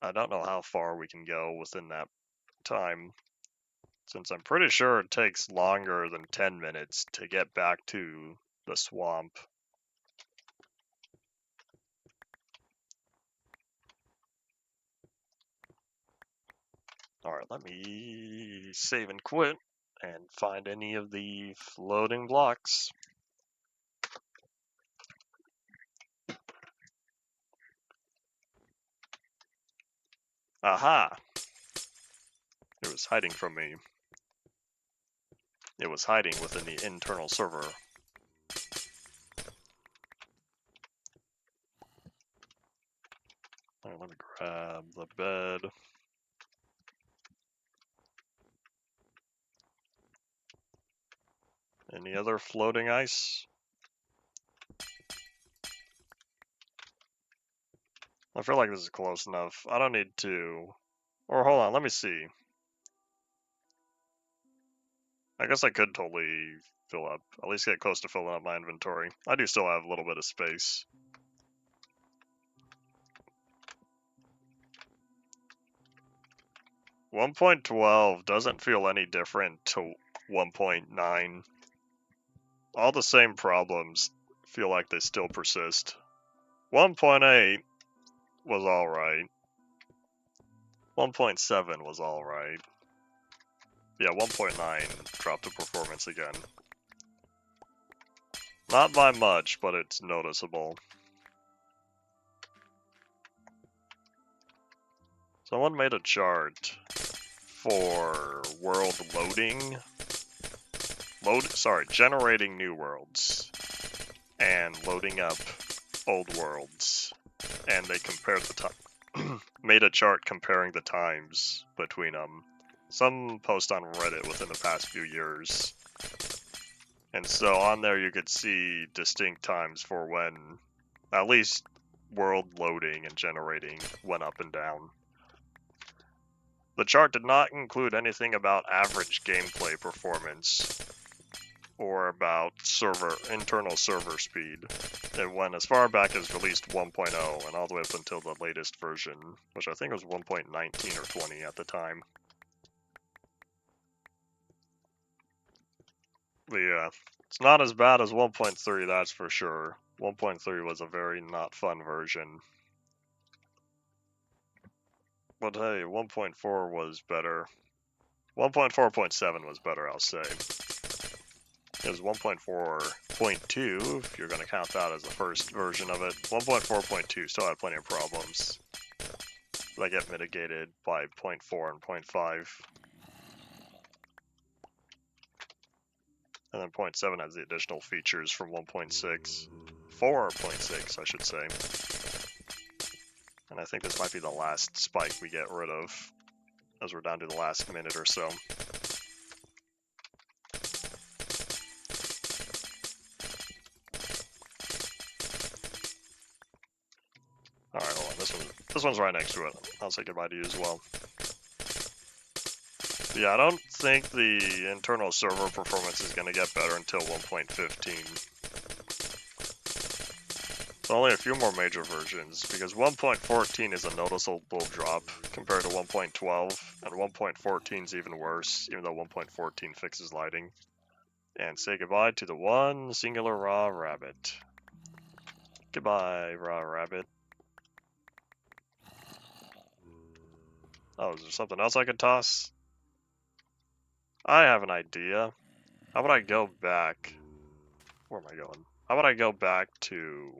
I don't know how far we can go within that time. Since I'm pretty sure it takes longer than 10 minutes to get back to the swamp. Alright, let me save and quit and find any of the floating blocks. Aha! It was hiding from me. It was hiding within the internal server. Alright, let me grab the bed. Any other floating ice? I feel like this is close enough. I don't need to... Or hold on, let me see. I guess I could totally fill up. At least get close to filling up my inventory. I do still have a little bit of space. .12 doesn't feel any different to 1.9. All the same problems feel like they still persist. 1.8 was alright. 1.7 was alright. Yeah, 1.9 dropped the performance again. Not by much, but it's noticeable. Someone made a chart for world loading. Generating new worlds and loading up old worlds. And they compared the time, made a chart comparing the times between them. Some post on Reddit within the past few years. And so on there you could see distinct times for when at least world loading and generating went up and down. The chart did not include anything about average gameplay performance or about internal server speed. It went as far back as release 1.0 and all the way up until the latest version, which I think was 1.19 or 20 at the time. But yeah, it's not as bad as 1.3, that's for sure. 1.3 was a very not fun version. But hey, 1.4 was better. 1.4.7 was better, I'll say. It was 1.4.2, if you're going to count that as the first version of it. 1.4.2 still had plenty of problems. That get mitigated by 0.4 and 0.5. And then 0.7 has the additional features from 1.6. 4.6, I should say. And I think this might be the last spike we get rid of, as we're down to the last minute or so. Alright, hold on, this one's right next to it. I'll say goodbye to you as well. Yeah, I don't think the internal server performance is going to get better until 1.15. So only a few more major versions, because 1.14 is a noticeable drop compared to 1.12, and 1.14 is even worse, even though 1.14 fixes lighting. And say goodbye to the one singular raw rabbit. Goodbye, raw rabbit. Oh, is there something else I could toss? I have an idea. How about I go back? Where am I going? How about I go back to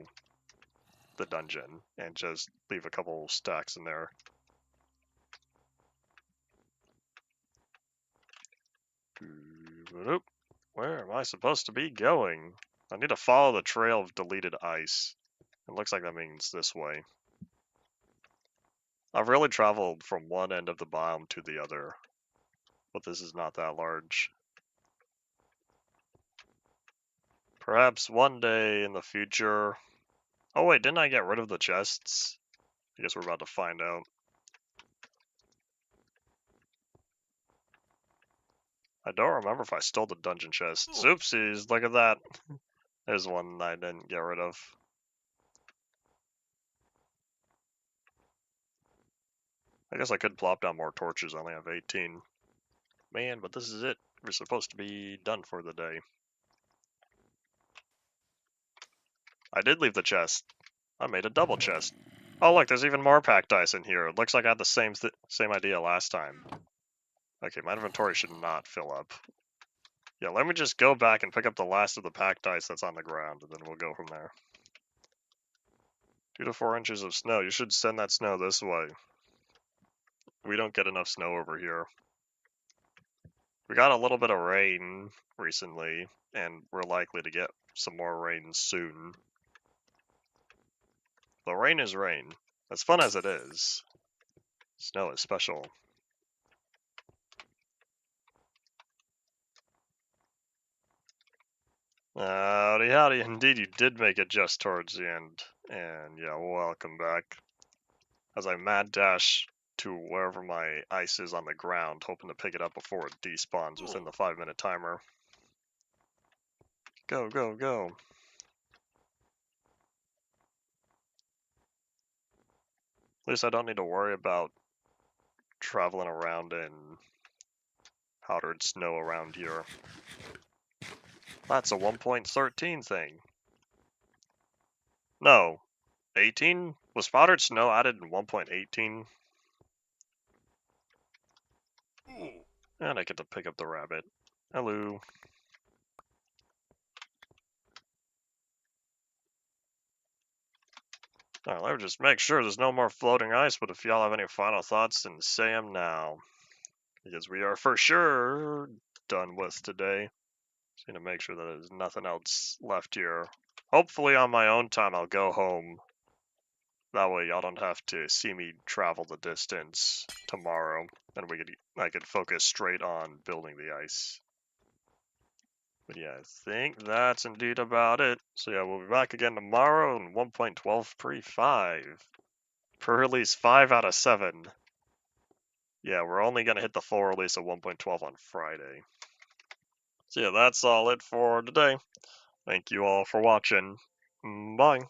the dungeon and just leave a couple stacks in there? Where am I supposed to be going? I need to follow the trail of deleted ice. It looks like that means this way. I've really traveled from one end of the biome to the other, but this is not that large. Perhaps one day in the future... Oh wait, didn't I get rid of the chests? I guess we're about to find out. I don't remember if I stole the dungeon chest. Oopsies, look at that. There's one I didn't get rid of. I guess I could plop down more torches, I only have 18. Man, but this is it. We're supposed to be done for the day. I did leave the chest. I made a double chest. Oh look, there's even more packed ice in here. It looks like I had the same idea last time. Okay, my inventory should not fill up. Yeah, let me just go back and pick up the last of the packed ice that's on the ground, and then we'll go from there. 2 to 4 inches of snow. You should send that snow this way. We don't get enough snow over here. We got a little bit of rain recently, and we're likely to get some more rain soon. The rain is rain. As fun as it is, snow is special. Howdy, howdy. Indeed, you did make it just towards the end. And yeah, welcome back. As I mad dash to wherever my ice is on the ground, hoping to pick it up before it despawns within the 5-minute timer. Go, go, go. At least I don't need to worry about traveling around in powdered snow around here. That's a 1.13 thing. No, 18? Was powdered snow added in 1.18? And I get to pick up the rabbit. Hello. Alright, let me just make sure there's no more floating ice, but if y'all have any final thoughts, then say them now. Because we are for sure done with today. Just need to make sure that there's nothing else left here. Hopefully on my own time I'll go home. That way y'all don't have to see me travel the distance tomorrow. And I could focus straight on building the ice. But yeah, I think that's indeed about it. So yeah, we'll be back again tomorrow in 1.12 pre-5. Per release 5 out of 7. Yeah, we're only going to hit the full release of 1.12 on Friday. So yeah, that's all it for today. Thank you all for watching. Bye.